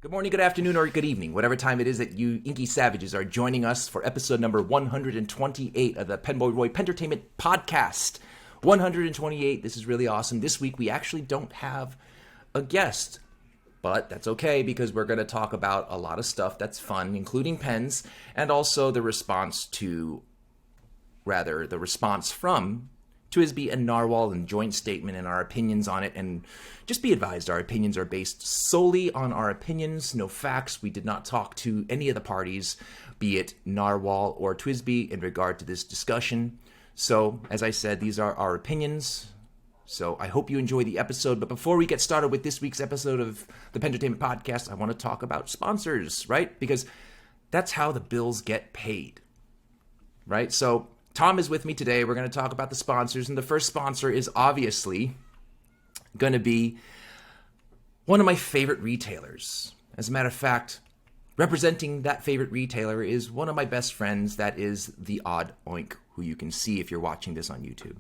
Good morning, good afternoon, or good evening, whatever time it is that you inky savages are joining us for episode number 128 of the PenBoyRoy Pentertainment Podcast. 128, this is really awesome. This week we actually don't have a guest, but that's okay because we're going to talk about a lot of stuff that's fun, including pens, and also the response from Twsbi and Narwhal and joint statement and our opinions on it. And just be advised, our opinions are based solely on our opinions, no facts. We did not talk to any of the parties, be it Narwhal or Twsbi, in regard to this discussion. So, as I said, these are our opinions. So I hope you enjoy the episode. But before we get started with this week's episode of the Pentertainment Podcast, I want to talk about sponsors, right? Because that's how the bills get paid, right? So Tom is with me today. We're going to talk about the sponsors. And the first sponsor is obviously going to be one of my favorite retailers. As a matter of fact, representing that favorite retailer is one of my best friends. That is the Odd Oink, who you can see if you're watching this on YouTube.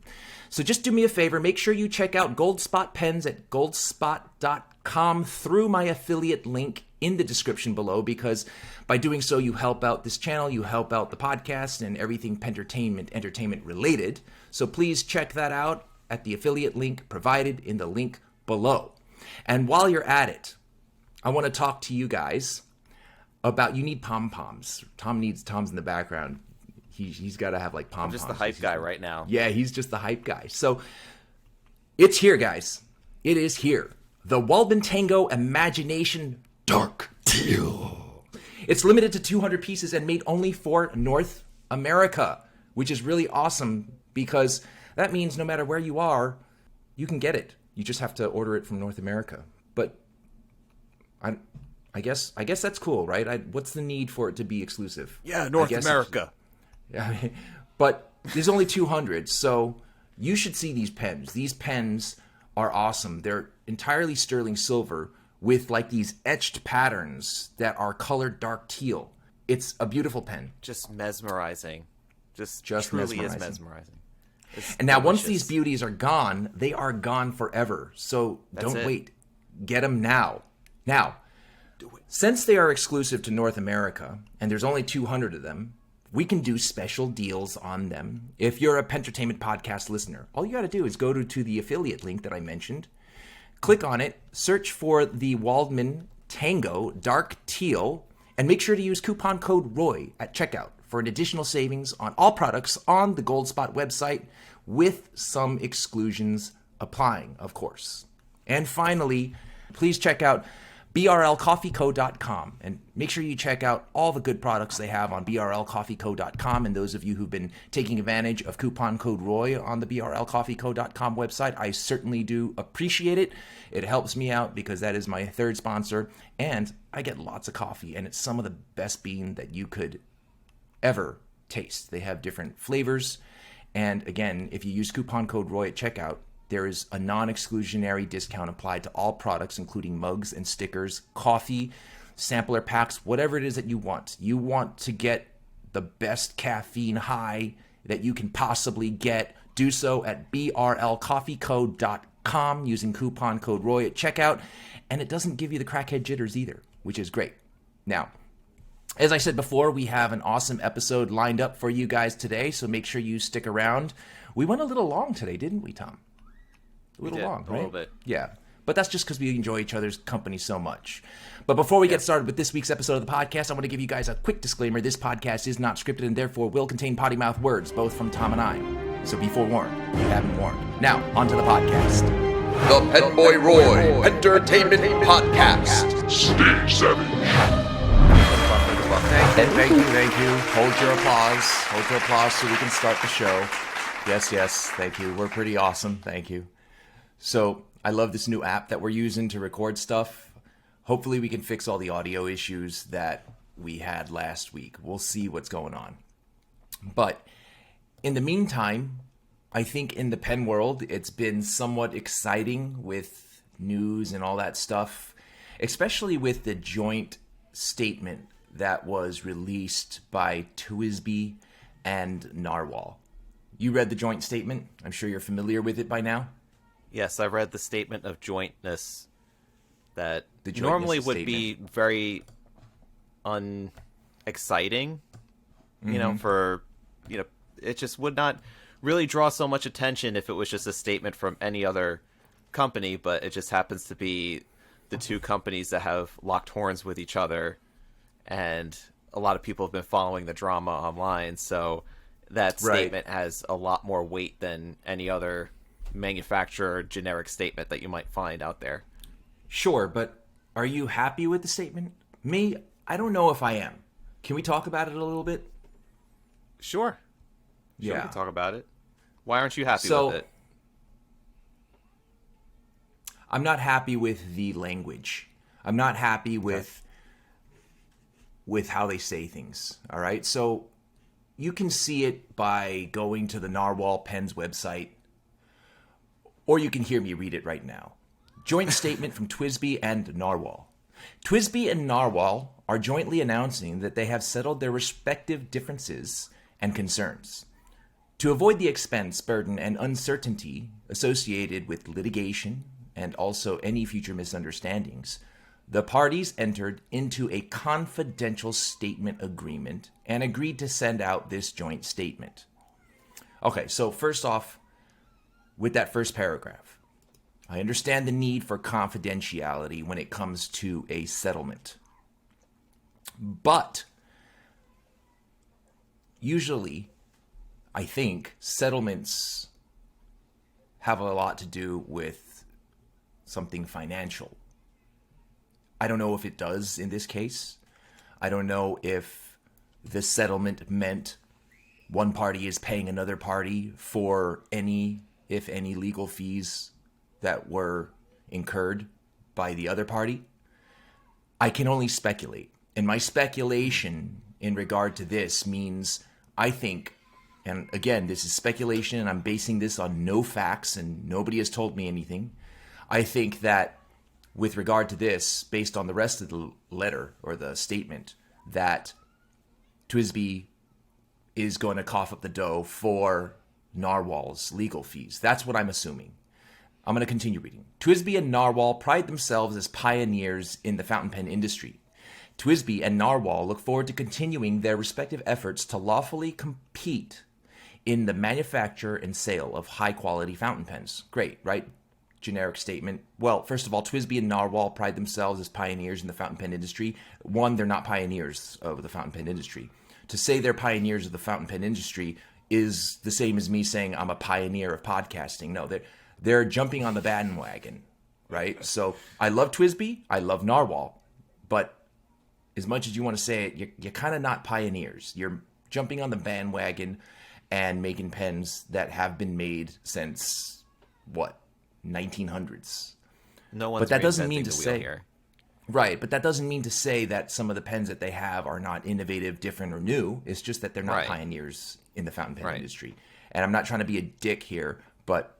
So just do me a favor. Make sure you check out Goldspot Pens at goldspot.com through my affiliate link in the description below, because by doing so, you help out this channel, you help out the podcast, and everything entertainment related. So please check that out at the affiliate link provided in the link below. And while you're at it, I want to talk to you guys about, you need pom-poms. Tom's in the background. He's got to have like pom-poms. I'm just the hype guy right now. Yeah, he's just the hype guy. So it's here, guys. It is here. The Walden Tango Imagination Dark Teal. It's limited to 200 pieces and made only for North America, which is really awesome because that means no matter where you are, you can get it. You just have to order it from North America. But I guess that's cool, right? What's the need for it to be exclusive? Yeah, North America. Yeah, but there's only 200, so you should see these pens. These pens are awesome. They're entirely sterling silver with like these etched patterns that are colored dark teal. It's a beautiful pen. Just mesmerizing. Just truly is mesmerizing. And now once these beauties are gone, they are gone forever. So don't wait. Get them now. Now, since they are exclusive to North America, and there's only 200 of them, we can do special deals on them. If you're a Pentertainment Podcast listener, all you got to do is go to the affiliate link that I mentioned, click on it, search for the Walden Tango Dark Teal, and make sure to use coupon code ROY at checkout for an additional savings on all products on the Goldspot website, with some exclusions applying, of course. And finally, please check out brlcoffeeco.com and make sure you check out all the good products they have on brlcoffeeco.com. And those of you who've been taking advantage of coupon code ROY on the brlcoffeeco.com website, I certainly do appreciate it. It helps me out because that is my third sponsor, and I get lots of coffee, and it's some of the best bean that you could ever taste. They have different flavors, and again, if you use coupon code ROY at checkout, there is a non-exclusionary discount applied to all products, including mugs and stickers, coffee, sampler packs, whatever it is that you want. You want to get the best caffeine high that you can possibly get. Do so at brlcoffeeco.com using coupon code ROY at checkout. And it doesn't give you the crackhead jitters either, which is great. Now, as I said before, we have an awesome episode lined up for you guys today, so make sure you stick around. We went a little long today, didn't we, Tom? A little long, right? A little bit. Yeah. But that's just because we enjoy each other's company so much. But before we get started with this week's episode of the podcast, I want to give you guys a quick disclaimer. This podcast is not scripted and therefore will contain potty mouth words, both from Tom and I. So be forewarned. You have been warned. Now, on to the podcast. The PenBoyRoy Pentertainment Podcast. Stay savage. Thank you. Hold your applause so we can start the show. Yes, thank you. We're pretty awesome. Thank you. So I love this new app that we're using to record stuff. Hopefully we can fix all the audio issues that we had last week. We'll see what's going on. But in the meantime, I think in the pen world, it's been somewhat exciting with news and all that stuff, especially with the joint statement that was released by Twsbi and Narwhal. You read the joint statement. I'm sure you're familiar with it by now. Yes, I read the statement of jointness. that The joint normally mission would be very unexciting, it just would not really draw so much attention if it was just a statement from any other company, but it just happens to be the two companies that have locked horns with each other, and a lot of people have been following the drama online, so that statement has a lot more weight than any other manufacturer generic statement that you might find out there. Sure, but are you happy with the statement? Me, I don't know if I am. Can we talk about it a little bit? Sure, Yeah. we can talk about it. Why aren't you happy with it? I'm not happy with the language. I'm not happy with how they say things. All right. So you can see it by going to the Narwhal Pens website, or you can hear me read it right now. Joint statement from Twsbi and Narwhal. Twsbi and Narwhal are jointly announcing that they have settled their respective differences and concerns. To avoid the expense, burden, and uncertainty associated with litigation and also any future misunderstandings, the parties entered into a confidential statement agreement and agreed to send out this joint statement. Okay, so first off, with that first paragraph, I understand the need for confidentiality when it comes to a settlement. But usually, I think settlements have a lot to do with something financial. I don't know if it does in this case. I don't know if the settlement meant one party is paying another party for any, if any, legal fees that were incurred by the other party. I can only speculate. And my speculation in regard to this means I think, and again, this is speculation and I'm basing this on no facts and nobody has told me anything. I think that with regard to this, based on the rest of the letter or the statement, that Twsbi is going to cough up the dough for Narwhal's legal fees. That's what I'm assuming. I'm going to continue reading. Twsbi and Narwhal pride themselves as pioneers in the fountain pen industry. Twsbi and Narwhal look forward to continuing their respective efforts to lawfully compete in the manufacture and sale of high-quality fountain pens. Great, right? Generic statement. Well, first of all, Twsbi and Narwhal pride themselves as pioneers in the fountain pen industry. One, they're not pioneers of the fountain pen industry. To say they're pioneers of the fountain pen industry is the same as me saying I'm a pioneer of podcasting. No, they're jumping on the bandwagon, right? So I love Twsbi, I love Narwhal, but as much as you want to say it, you're kind of not pioneers. You're jumping on the bandwagon and making pens that have been made since, 1900s. No one's but that doesn't mean to the wheel say here. Right, but that doesn't mean to say that some of the pens that they have are not innovative, different, or new. It's just that they're not pioneers in the fountain pen industry. And I'm not trying to be a dick here, but,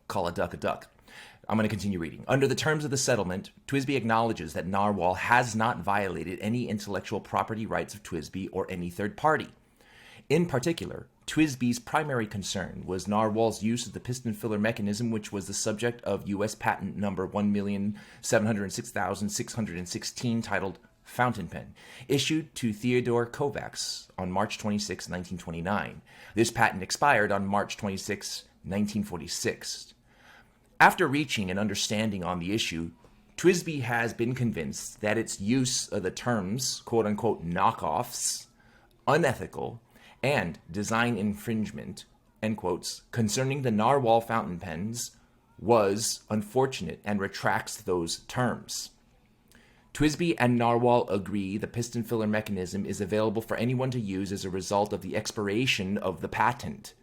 call a duck a duck. I'm going to continue reading. Under the terms of the settlement, Twsbi acknowledges that Narwhal has not violated any intellectual property rights of Twsbi or any third party. In particular, Twsbi's primary concern was Narwhal's use of the piston filler mechanism, which was the subject of U.S. patent number 1,706,616 titled Fountain Pen, issued to Theodore Kovacs on March 26, 1929. This patent expired on March 26, 1946. After reaching an understanding on the issue, Twsbi has been convinced that its use of the terms, quote-unquote, knockoffs, unethical, and design infringement, end quotes, concerning the Narwhal fountain pens was unfortunate and retracts those terms. Twsbi and Narwhal agree the piston filler mechanism is available for anyone to use as a result of the expiration of the patent.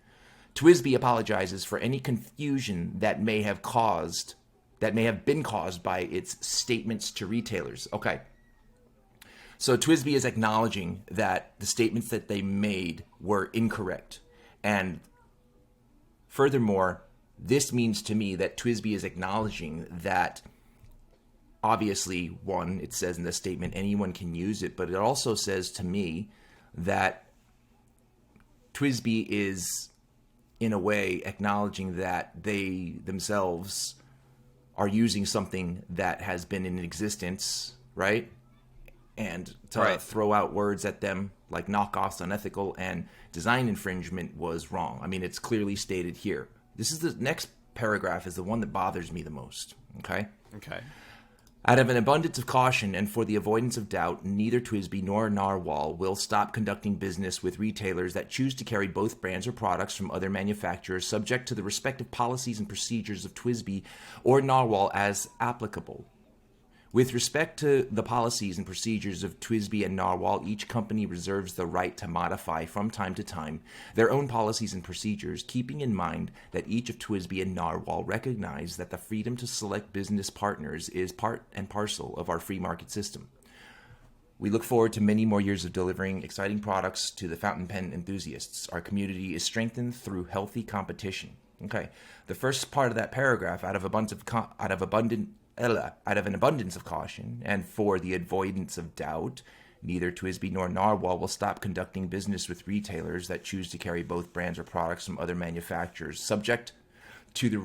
Twsbi apologizes for any confusion that may have been caused by its statements to retailers. Okay. So Twsbi is acknowledging that the statements that they made were incorrect. And furthermore, this means to me that Twsbi is acknowledging that obviously, one, it says in the statement anyone can use it, but it also says to me that Twsbi is in a way acknowledging that they themselves are using something that has been in existence, right? And to throw out words at them like knockoffs, unethical, and design infringement was wrong. I mean, it's clearly stated here. This is the next paragraph is the one that bothers me the most, okay? Okay. Out of an abundance of caution and for the avoidance of doubt, neither Twsbi nor Narwhal will stop conducting business with retailers that choose to carry both brands or products from other manufacturers subject to the respective policies and procedures of Twsbi or Narwhal as applicable. With respect to the policies and procedures of Twsbi and Narwhal, each company reserves the right to modify from time to time their own policies and procedures, keeping in mind that each of Twsbi and Narwhal recognize that the freedom to select business partners is part and parcel of our free market system. We look forward to many more years of delivering exciting products to the fountain pen enthusiasts. Our community is strengthened through healthy competition. Okay, the first part of that paragraph, out of an abundance of caution, and for the avoidance of doubt, neither Twsbi nor Narwhal will stop conducting business with retailers that choose to carry both brands or products from other manufacturers, subject to the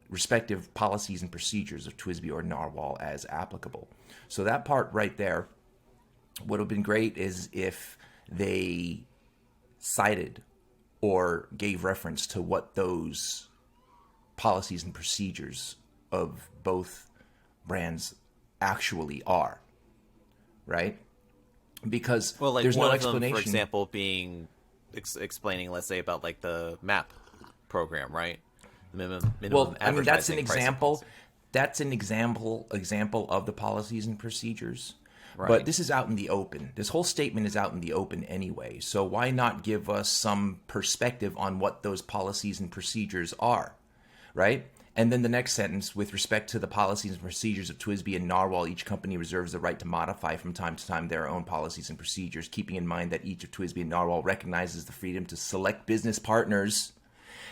respective policies and procedures of Twsbi or Narwhal as applicable. So that part right there, what would have been great is if they cited or gave reference to what those policies and procedures of both brands actually are, right? Because there's no explanation. Them, for example, being explaining, let's say, about like the MAP program, right? Minimum well, I mean, that's an advertising example. That's an example of the policies and procedures. Right. But this is out in the open. This whole statement is out in the open anyway. So why not give us some perspective on what those policies and procedures are, right? And then the next sentence, with respect to the policies and procedures of Twsbi and Narwhal, each company reserves the right to modify from time to time their own policies and procedures, keeping in mind that each of Twsbi and Narwhal recognizes the freedom to select business partners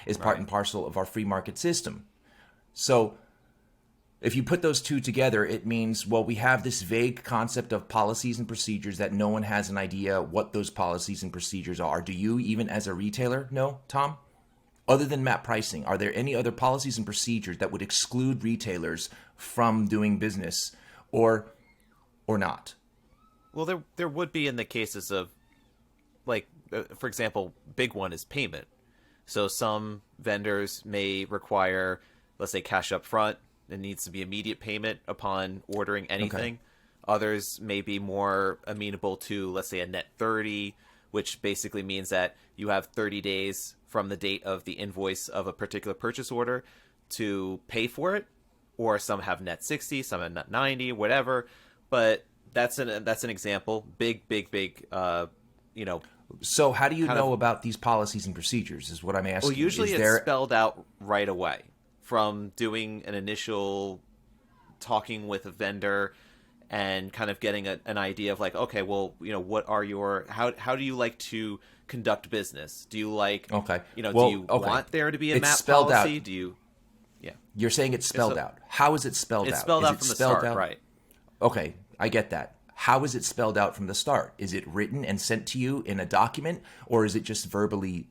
is part and parcel of our free market system. So if you put those two together, it means, well, we have this vague concept of policies and procedures that no one has an idea what those policies and procedures are. Do you, even as a retailer, know, Tom? Other than MAP pricing, are there any other policies and procedures that would exclude retailers from doing business or not? Well, there would be in the cases of, like, for example, big one is payment. So some vendors may require, let's say, cash up front. It needs to be immediate payment upon ordering anything. Okay. Others may be more amenable to, let's say, a net 30, which basically means that you have 30 days from the date of the invoice of a particular purchase order to pay for it. Or some have net 60, some have net 90, whatever. But that's an example. Big, So how do you know about these policies and procedures is what I'm asking. Well, usually it's spelled out right away from doing an initial talking with a vendor and kind of getting an idea of like, okay, well, what are your, how do you like to conduct business? Do you like, do you want there to be a MAP policy? Out. Do you, You're saying it's spelled out. How is it spelled out? It's spelled out from the start, right? Okay, I get that. How is it spelled out from the start? Is it written and sent to you in a document, or is it just verbally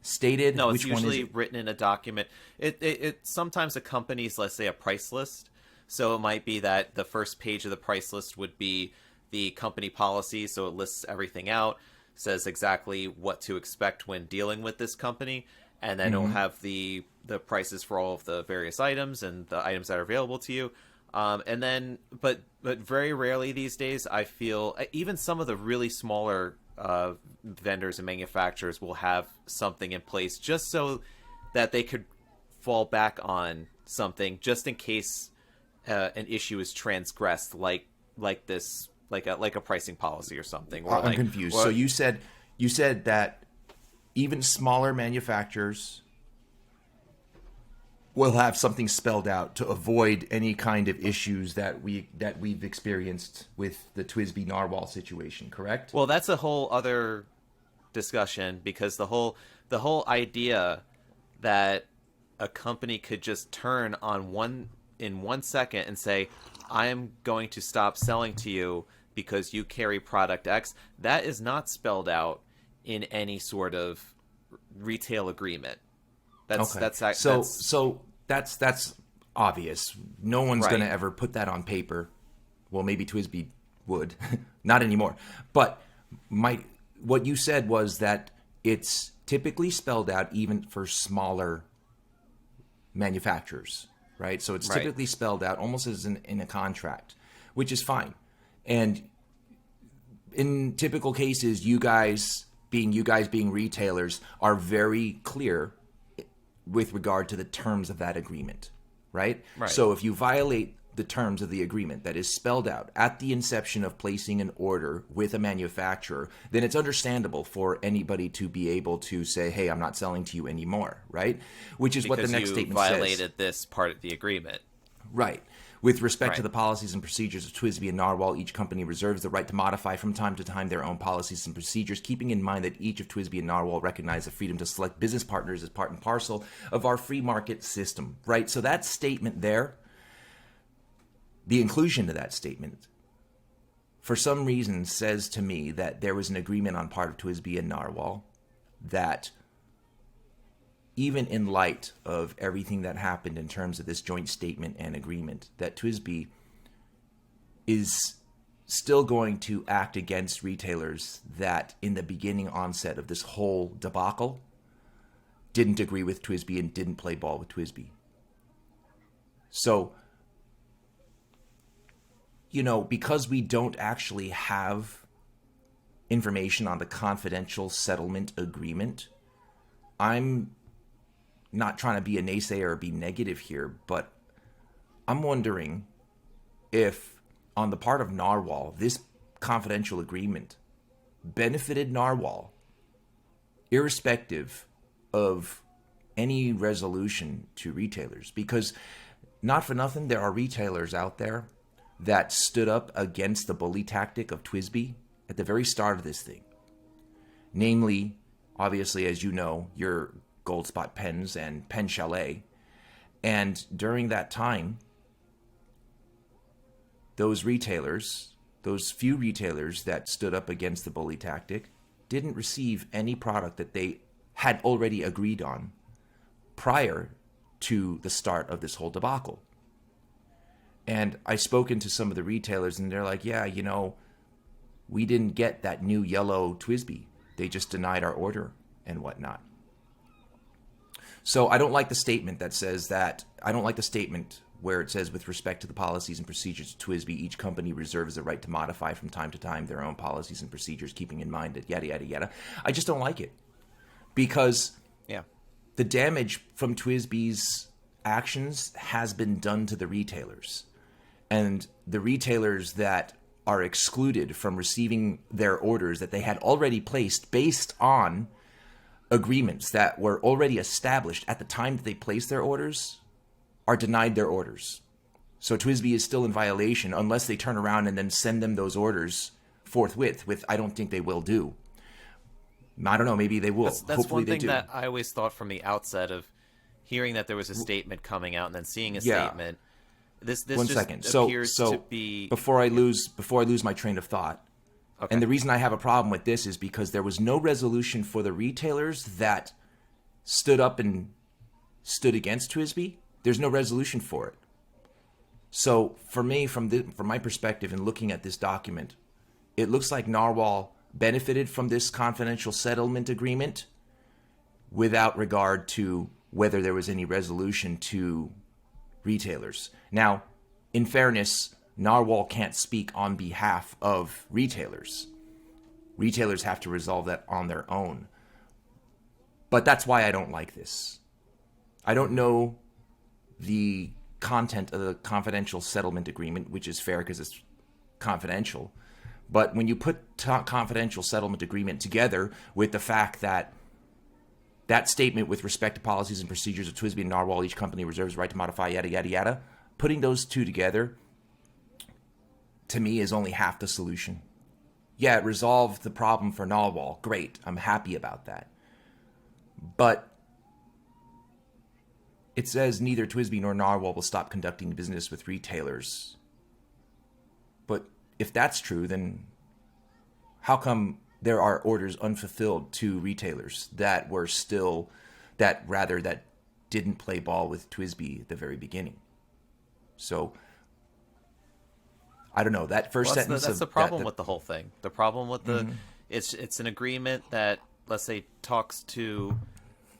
stated? No, it's usually written in a document. It sometimes accompanies, let's say, a price list. So it might be that the first page of the price list would be the company policy, so it lists everything out, says exactly what to expect when dealing with this company, and then it'll have the prices for all of the various items and the items that are available to you. And then, but very rarely these days, I feel even some of the really smaller vendors and manufacturers will have something in place just so that they could fall back on something just in case an issue is transgressed, like this, like a pricing policy or something. Or I'm confused. So you said that even smaller manufacturers will have something spelled out to avoid any kind of issues that we've experienced with the Twsbi-Narwhal situation, correct? Well, that's a whole other discussion, because the whole idea that a company could just turn on in 1 second and say, I am going to stop selling to you because you carry product X, that is not spelled out in any sort of retail agreement. That's obvious. No one's Right. going to ever put that on paper. Well, maybe Twsbi would. Not anymore. But what you said was that it's typically spelled out even for smaller manufacturers, right? So it's Right. typically spelled out almost as in a contract, which is fine. And in typical cases, you guys being retailers are very clear with regard to the terms of that agreement, right? Right. So if you violate the terms of the agreement that is spelled out at the inception of placing an order with a manufacturer, then it's understandable for anybody to be able to say, hey, I'm not selling to you anymore, right? Which is what the next statement says. Because you violated this part of the agreement. Right. With respect to Right. the policies and procedures of Twsbi and Narwhal, each company reserves the right to modify from time to time their own policies and procedures, keeping in mind that each of Twsbi and Narwhal recognize the freedom to select business partners as part and parcel of our free market system. Right? So that statement there, the inclusion of that statement, for some reason says to me that there was an agreement on part of Twsbi and Narwhal that even in light of everything that happened in terms of this joint statement and agreement, that Twsbi is still going to act against retailers that in the beginning onset of this whole debacle didn't agree with Twsbi and didn't play ball with Twsbi. So, because we don't actually have information on the confidential settlement agreement, I'm not trying to be a naysayer or be negative here, but I'm wondering if on the part of Narwhal, this confidential agreement benefited Narwhal irrespective of any resolution to retailers. Because not for nothing, there are retailers out there that stood up against the bully tactic of Twsbi at the very start of this thing. Namely, obviously, as you know, your Gold Spot Pens and Pen Chalet. And during that time, those few retailers that stood up against the bully tactic didn't receive any product that they had already agreed on prior to the start of this whole debacle. And I've spoken to some of the retailers and they're like, yeah, we didn't get that new yellow Twsbi. They just denied our order and whatnot. So I don't like the statement that says that. I don't like the statement where it says, with respect to the policies and procedures of Twsbi, each company reserves the right to modify from time to time their own policies and procedures, keeping in mind that yada, yada, yada. I just don't like it. Because the damage from Twsbi's actions has been done to the retailers. And the retailers that are excluded from receiving their orders that they had already placed based on agreements that were already established at the time that they placed their orders are denied their orders. So Twsbi is still in violation unless they turn around and then send them those orders forthwith, which I don't think they will do. I don't know, maybe they will. That's Hopefully one they thing do. that I always thought from the outset of hearing that there was a statement coming out and then seeing a statement. This One just second. appears So to be before I lose my train of thought. Okay. And the reason I have a problem with this is because there was no resolution for the retailers that stood up and stood against Twsbi. There's no resolution for it. So for me, from my perspective in looking at this document, it looks like Narwhal benefited from this confidential settlement agreement without regard to whether there was any resolution to retailers. Now, in fairness, Narwhal can't speak on behalf of retailers. Retailers have to resolve that on their own. But that's why I don't like this. I don't know the content of the confidential settlement agreement, which is fair because it's confidential. But when you put confidential settlement agreement together with the fact that that statement with respect to policies and procedures of Twsbi and Narwhal, each company reserves the right to modify, yada, yada, yada, putting those two together, to me, is only half the solution. Yeah, it resolved the problem for Narwhal. Great. I'm happy about that. But it says neither Twsbi nor Narwhal will stop conducting business with retailers. But if that's true, then how come there are orders unfulfilled to retailers that didn't play ball with Twsbi at the very beginning? So I don't know, that first sentence. That's the problem with the whole thing. The problem with the it's an agreement that, let's say, talks to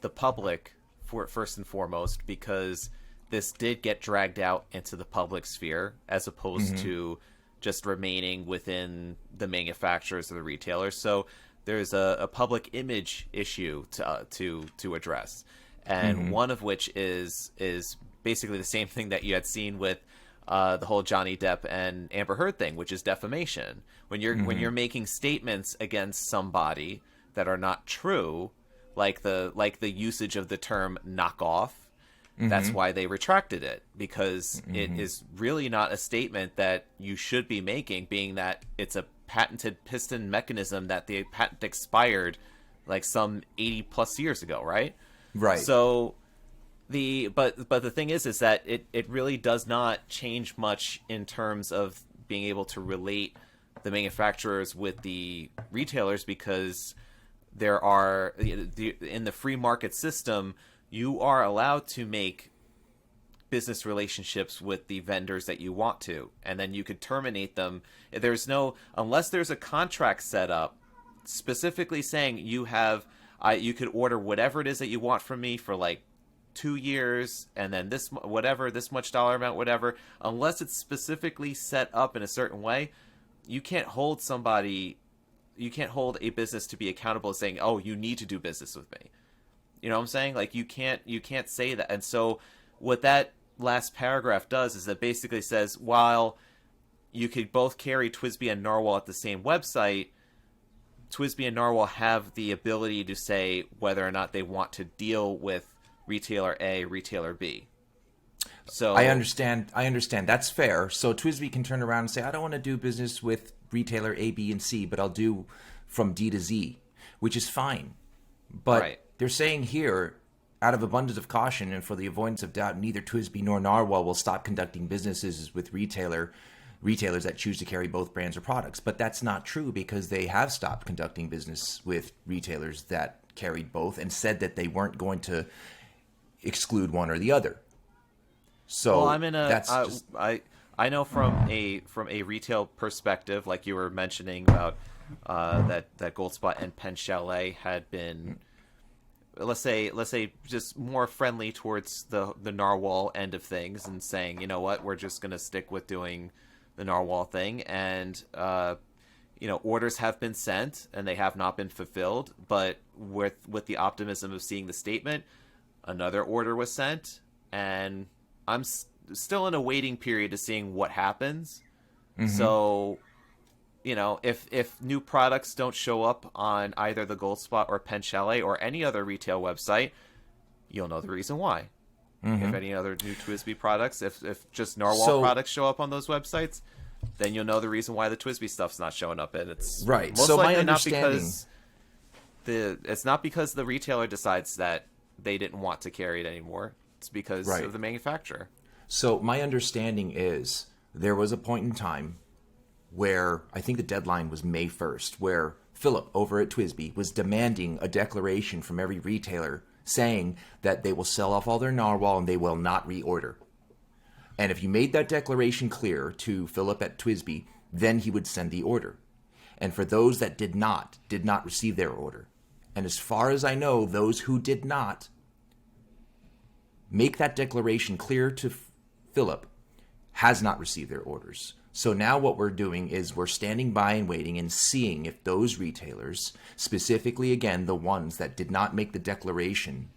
the public for first and foremost, because this did get dragged out into the public sphere as opposed to just remaining within the manufacturers or the retailers. So there's a public image issue to address, and one of which is basically the same thing that you had seen with the whole Johnny Depp and Amber Heard thing, which is defamation. When you're making statements against somebody that are not true, like the usage of the term knockoff, that's why they retracted it, because it is really not a statement that you should be making, being that it's a patented piston mechanism that the patent expired like some 80 plus years ago, right? Right. So but the thing is that it really does not change much in terms of being able to relate the manufacturers with the retailers, because there are, in the free market system, you are allowed to make business relationships with the vendors that you want to, and then you could terminate them. Unless there's a contract set up specifically saying you could order whatever it is that you want from me for like 2 years, and then this much dollar amount, whatever. Unless it's specifically set up in a certain way, you can't hold a business to be accountable, saying, "Oh, you need to do business with me." You know what I'm saying? Like, you can't say that. And so what that last paragraph does is it basically says, while you could both carry Twsbi and Narwhal at the same website, Twsbi and Narwhal have the ability to say whether or not they want to deal with retailer A, retailer B. So I understand. That's fair. So Twsbi can turn around and say, I don't want to do business with retailer A, B, and C, but I'll do from D to Z, which is fine. But they're saying here, out of abundance of caution and for the avoidance of doubt, neither Twsbi nor Narwhal will stop conducting businesses with retailers that choose to carry both brands or products. But that's not true, because they have stopped conducting business with retailers that carried both and said that they weren't going to exclude one or the other. So I know from a retail perspective, like you were mentioning about that Goldspot and Pen Chalet had been, let's say just more friendly towards the Narwhal end of things, and saying, you know what, we're just going to stick with doing the Narwhal thing, and orders have been sent and they have not been fulfilled, but with the optimism of seeing the statement, another order was sent, and I'm still in a waiting period to seeing what happens. So, if new products don't show up on either the Goldspot or Pen Chalet or any other retail website, you'll know the reason why. If any other new Twsbi products, if just Narwhal products show up on those websites, then you'll know the reason why the Twsbi stuff's not showing up. And it's right. Most so likely my understanding, it's not because the retailer decides that they didn't want to carry it anymore. It's because of the manufacturer. So my understanding is there was a point in time where I think the deadline was May 1st, where Philip over at Twsbi was demanding a declaration from every retailer saying that they will sell off all their Narwhal and they will not reorder. And if you made that declaration clear to Philip at Twsbi, then he would send the order. And for those that did not receive their order. And as far as I know, those who did not make that declaration clear to Philip has not received their orders. So now what we're doing is we're standing by and waiting and seeing if those retailers, specifically, again, the ones that did not make the declaration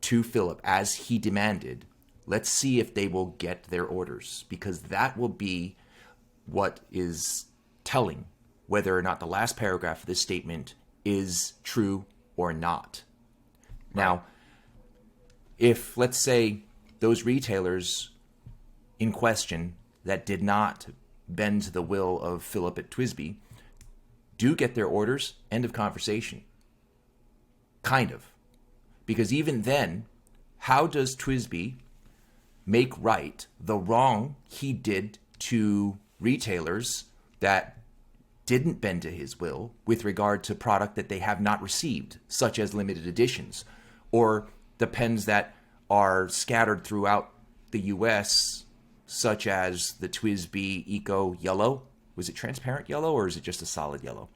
to Philip as he demanded, let's see if they will get their orders, because that will be what is telling whether or not the last paragraph of this statement is true or not. Now, if, let's say, those retailers in question that did not bend to the will of Philip at Twsbi do get their orders, end of conversation. Kind of. Because even then, how does Twsbi make right the wrong he did to retailers that didn't bend to his will with regard to product that they have not received, such as limited editions, or the pens that are scattered throughout the U.S. such as the TWsbi Eco Yellow. Was it transparent yellow or is it just a solid yellow?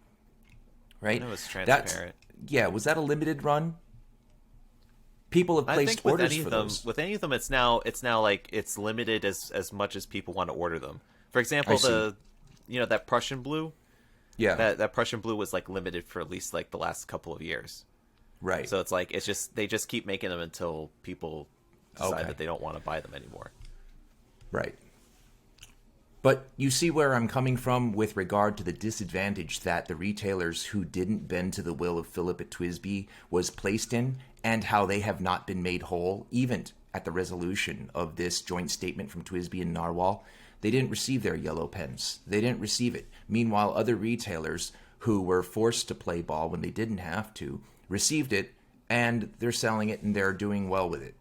Right? It was transparent. Was that a limited run? People have placed orders for those. With any of them, it's now like it's limited as much as people want to order them. For example, that Prussian blue. Yeah. That Prussian blue was like limited for at least like the last couple of years. Right. So it's like they just keep making them until people decide that they don't want to buy them anymore. Right. But you see where I'm coming from with regard to the disadvantage that the retailers who didn't bend to the will of Philip at TWsbi was placed in, and how they have not been made whole, even at the resolution of this joint statement from TWsbi and Narwhal. They didn't receive their yellow pens. They didn't receive it. Meanwhile, other retailers who were forced to play ball when they didn't have to received it, and they're selling it and they're doing well with it.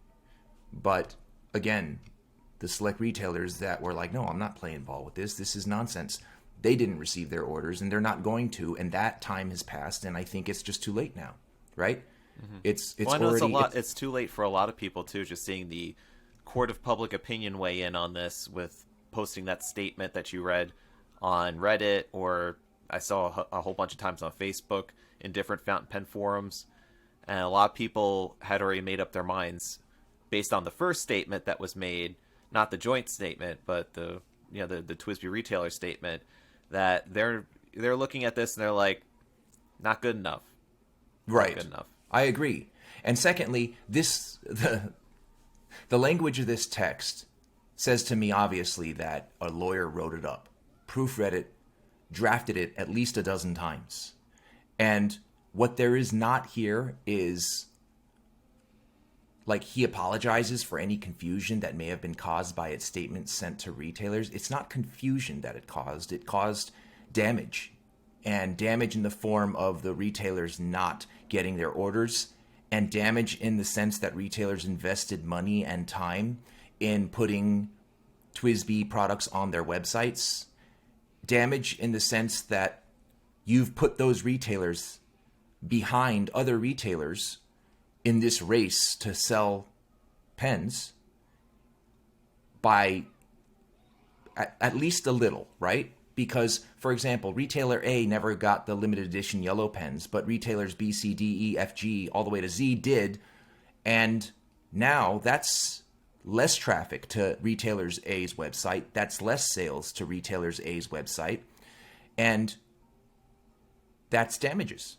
But again, the select retailers that were like, no, I'm not playing ball with this. This is nonsense. They didn't receive their orders, and they're not going to. And that time has passed, and I think it's just too late now, right? Mm-hmm. It's already. It's too late for a lot of people too. Just seeing the court of public opinion weigh in on this with posting that statement that you read on Reddit, or I saw a whole bunch of times on Facebook in different fountain pen forums, and a lot of people had already made up their minds based on the first statement that was made. Not the joint statement, but the TWsbi retailer statement, that they're looking at this and they're like, not good enough. Right. Not good enough. I agree. And secondly, the language of this text says to me, obviously, that a lawyer wrote it up, proofread it, drafted it at least a dozen times. And what there is not here is, like, he apologizes for any confusion that may have been caused by its statement sent to retailers. It's not confusion that it caused. It caused damage, and damage in the form of the retailers not getting their orders, and damage in the sense that retailers invested money and time in putting TWsbi products on their websites. Damage in the sense that you've put those retailers behind other retailers in this race to sell pens by at least a little, right? Because, for example, retailer A never got the limited edition yellow pens, but retailers B, C, D, E, F, G, all the way to Z did. And now that's less traffic to retailers A's website. That's less sales to retailers A's website. And that's damages.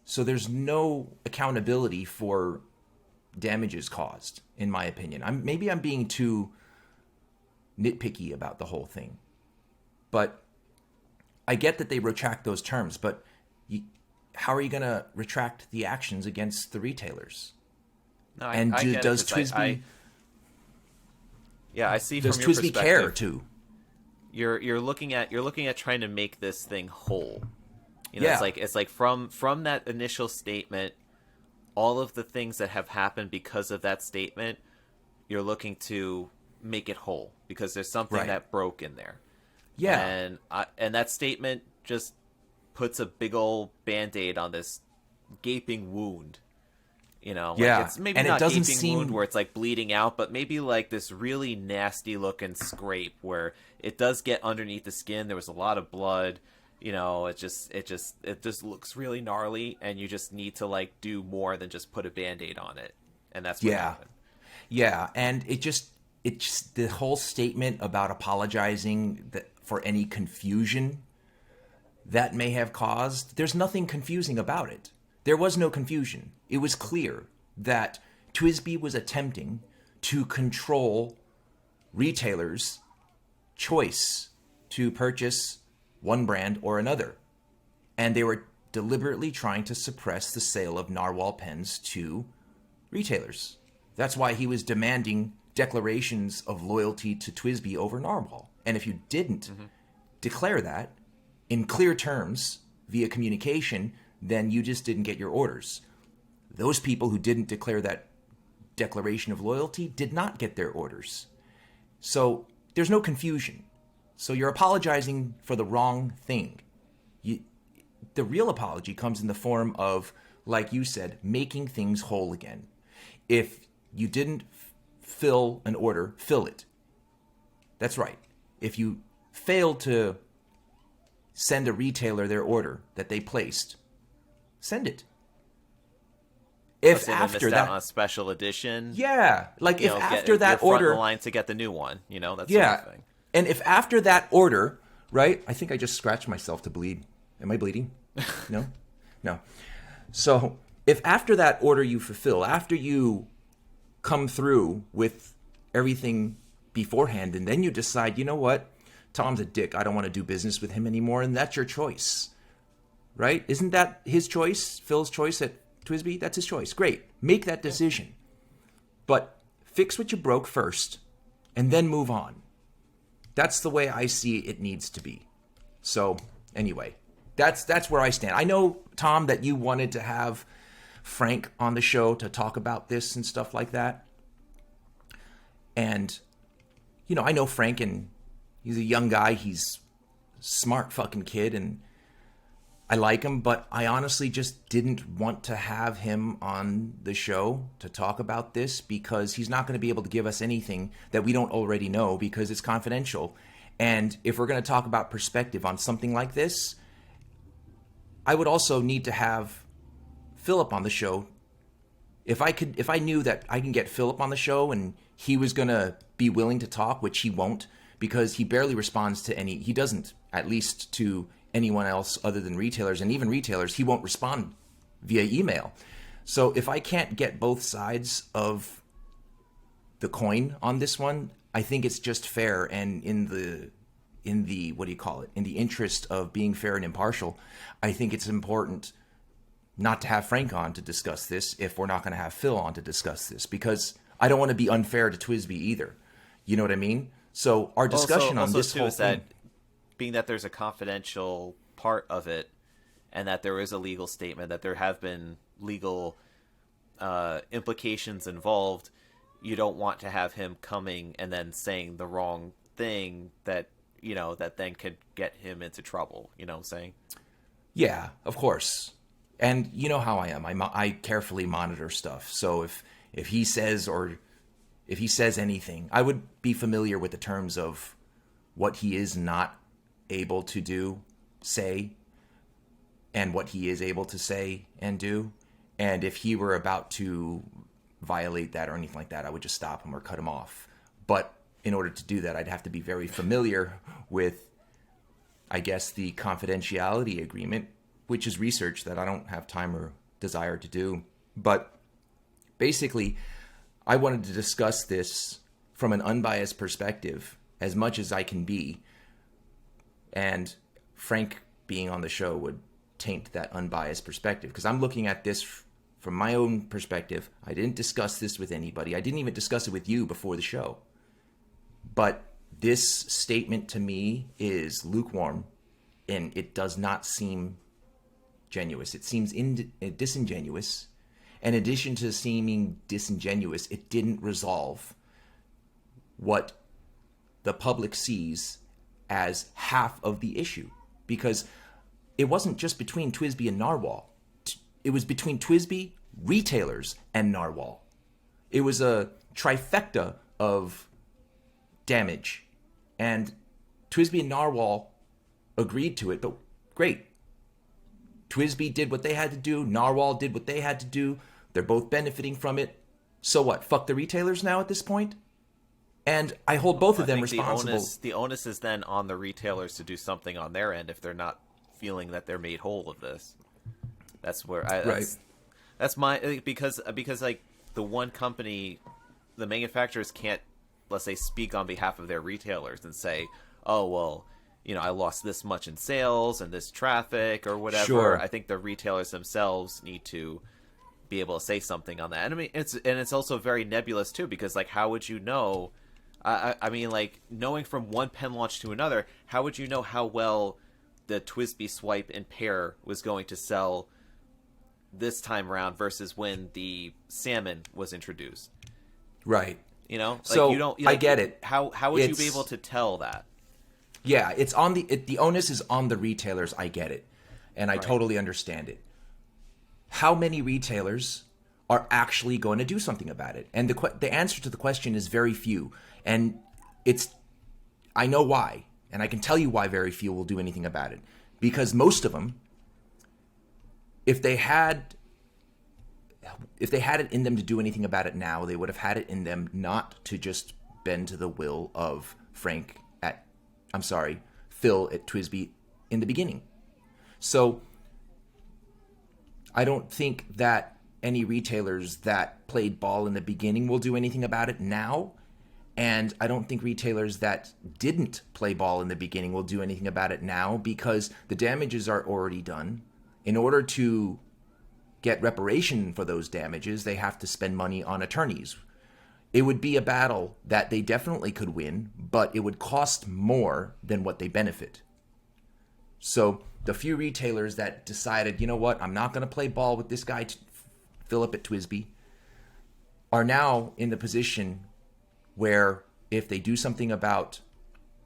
So there's no accountability for damages caused, in my opinion. Maybe I'm being too nitpicky about the whole thing. But I get that they retract those terms, but how are you going to retract the actions against the retailers? No, and I get does it, TWsbi... I see does from your TWsbi perspective, care too? You're looking at trying to make this thing whole. Yeah. It's like from that initial statement, all of the things that have happened because of that statement, you're looking to make it whole because there's something that broke in there. Yeah. And that statement just puts a big old Band-Aid on this gaping wound. Yeah. It's maybe and not it doesn't gaping seem... wound where it's like bleeding out, but maybe like this really nasty looking scrape where it does get underneath the skin. There was a lot of blood. It just looks really gnarly, and you just need to like do more than just put a Band-Aid on it. And that's what happened. Yeah. And it just the whole statement about apologizing for any confusion that may have caused, there's nothing confusing about it. There was no confusion. It was clear that TWsbi was attempting to control retailers' choice to purchase one brand or another. And they were deliberately trying to suppress the sale of Narwhal pens to retailers. That's why he was demanding declarations of loyalty to TWsbi over Narwhal. And if you didn't declare that in clear terms via communication, then you just didn't get your orders. Those people who didn't declare that declaration of loyalty did not get their orders. So there's no confusion. So you're apologizing for the wrong thing. The real apology comes in the form of, like you said, making things whole again. If you didn't fill an order, fill it. That's right. If you fail to send a retailer their order that they placed, send it. If Say after they missed that, out on a special edition, yeah, like you if know, after you're that front order, in the line to get the new one, you know, that yeah, sort of thing. and if after that order, right? I think I just scratched myself to bleed. Am I bleeding? No, no. So if after that order you fulfill, after you come through with everything beforehand, and then you decide, you know what, Tom's a dick, I don't want to do business with him anymore, and that's your choice, right? Isn't that his choice, Phil's choice at TWSB? That's his choice. Great. Make that decision. But fix what you broke first, and then move on. That's the way I see it needs to be. So, anyway, that's where I stand. I know, Tom, that you wanted to have Frank on the show to talk about this and stuff like that. And, you know, I know Frank, and he's a young guy. He's a smart fucking kid, and I like him, but I honestly just didn't want to have him on the show to talk about this because he's not going to be able to give us anything that we don't already know because it's confidential. And if we're going to talk about perspective on something like this, I would also need to have Philip on the show. If I knew that I can get Philip on the show and he was going to be willing to talk, which he won't because he barely responds to he doesn't, at least to anyone else other than retailers, and even retailers, he won't respond via email. So if I can't get both sides of the coin on this one, I think it's just fair, and in the what do you call it? In the interest of being fair and impartial, I think it's important not to have Frank on to discuss this if we're not going to have Phil on to discuss this, because I don't want to be unfair to TWSB either. You know what I mean? So our discussion on this whole thing, being that there's a confidential part of it and that there is a legal statement, that there have been legal implications involved, you don't want to have him coming and then saying the wrong thing that, you know, that then could get him into trouble. You know what I'm saying? Yeah, of course. And you know how I am. I carefully monitor stuff. So if he says anything, I would be familiar with the terms of what he is not able to say, and what he is able to say and do. And if he were about to violate that or anything like that, I would just stop him or cut him off. But in order to do that, I'd have to be very familiar with, I guess, the confidentiality agreement, which is research that I don't have time or desire to do. But basically, I wanted to discuss this from an unbiased perspective as much as I can be. And Frank being on the show would taint that unbiased perspective, because I'm looking at this from my own perspective. I didn't discuss this with anybody. I didn't even discuss it with you before the show. But this statement to me is lukewarm, and it does not seem genuine. It seems disingenuous. In addition to seeming disingenuous, it didn't resolve what the public sees as half of the issue, because it wasn't just between TWSB and Narwhal. It was between TWSB, retailers, and Narwhal. It was a trifecta of damage, and TWSB and Narwhal agreed to it. But great, TWSB did what they had to do. Narwhal did what they had to do. They're both benefiting from it. So what? Fuck the retailers now at this point? And I hold both of them responsible. The onus is then on the retailers to do something on their end if they're not feeling that they're made whole of this. That's where that's my, because like the one company, the manufacturers can't, let's say, speak on behalf of their retailers and say, oh, well, you know, I lost this much in sales and this traffic or whatever. Sure. I think the retailers themselves need to be able to say something on that. And I mean, it's also very nebulous too, because like, how would you know? I mean, like, knowing from one pen launch to another, how would you know how well the TWSB Swipe and Pair was going to sell this time around versus when the Salmon was introduced? Right. You know, like, so you don't. I get it. How would you be able to tell that? Yeah, it's on the onus is on the retailers. I get it, and I totally understand it. How many retailers are actually going to do something about it? And the answer to the question is very few. And it's I know why, and I can tell you why very few will do anything about it. Because most of them, if they had it in them to do anything about it now, they would have had it in them not to just bend to the will of Phil at Twsbi in the beginning. So I don't think that any retailers that played ball in the beginning will do anything about it now. And I don't think retailers that didn't play ball in the beginning will do anything about it now, because the damages are already done. In order to get reparation for those damages, they have to spend money on attorneys. It would be a battle that they definitely could win, but it would cost more than what they benefit. So the few retailers that decided, you know what, I'm not going to play ball with this guy, Philip at Twsbi, are now in the position where if they do something about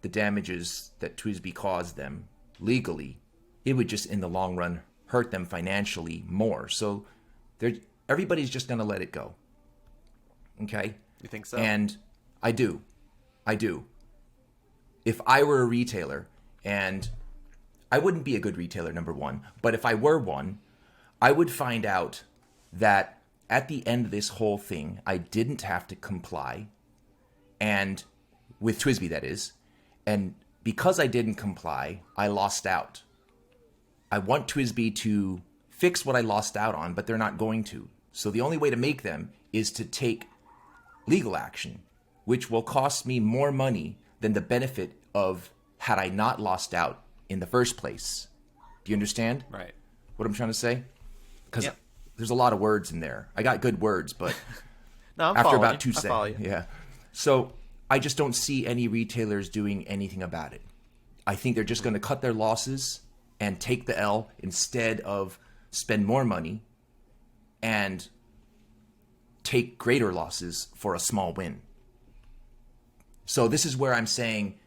the damages that Twsbi caused them legally, it would just in the long run hurt them financially more. So everybody's just going to let it go. Okay? You think so? And I do. If I were a retailer, and I wouldn't be a good retailer, number one, but if I were one, I would find out that at the end of this whole thing, I didn't have to comply, and with Twsbi, that is. And because I didn't comply, I lost out. I want Twsbi to fix what I lost out on, but they're not going to. So the only way to make them is to take legal action, which will cost me more money than the benefit of had I not lost out in the first place. Do you understand? Right. What I'm trying to say? Because there's a lot of words in there. I got good words, but no, I'm after about you. 2 seconds. Yeah. So I just don't see any retailers doing anything about it. I think they're just going to cut their losses and take the L instead of spend more money and take greater losses for a small win. So this is where I'm saying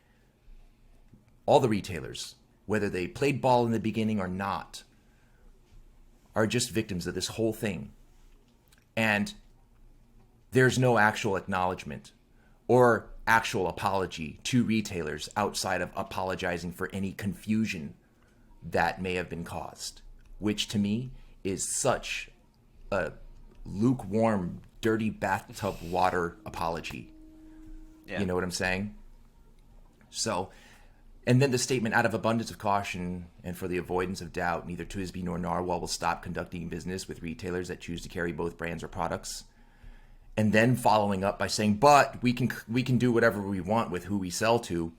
all the retailers, whether they played ball in the beginning or not, are just victims of this whole thing. And there's no actual acknowledgement or actual apology to retailers outside of apologizing for any confusion that may have been caused, which to me is such a lukewarm, dirty bathtub water apology. Yeah. You know what I'm saying? So, and then the statement, out of abundance of caution and for the avoidance of doubt, neither Twsbi nor Narwhal will stop conducting business with retailers that choose to carry both brands or products. And then following up by saying, but we can do whatever we want with who we sell to.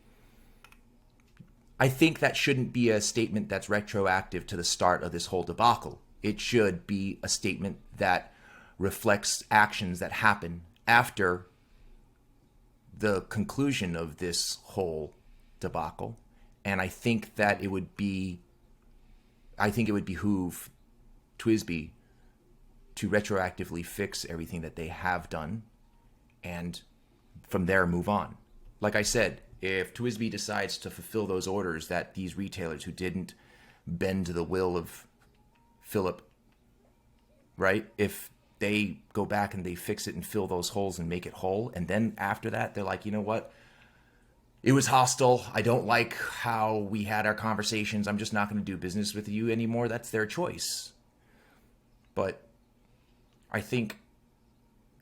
I think that shouldn't be a statement that's retroactive to the start of this whole debacle. It should be a statement that reflects actions that happen after the conclusion of this whole debacle. And I think that it would behoove Twsbi to retroactively fix everything that they have done and from there move on. Like I said, if Twsbi decides to fulfill those orders that these retailers who didn't bend to the will of Philip, right? If they go back and they fix it and fill those holes and make it whole, and then after that, they're like, you know what? It was hostile. I don't like how we had our conversations. I'm just not going to do business with you anymore. That's their choice. But I think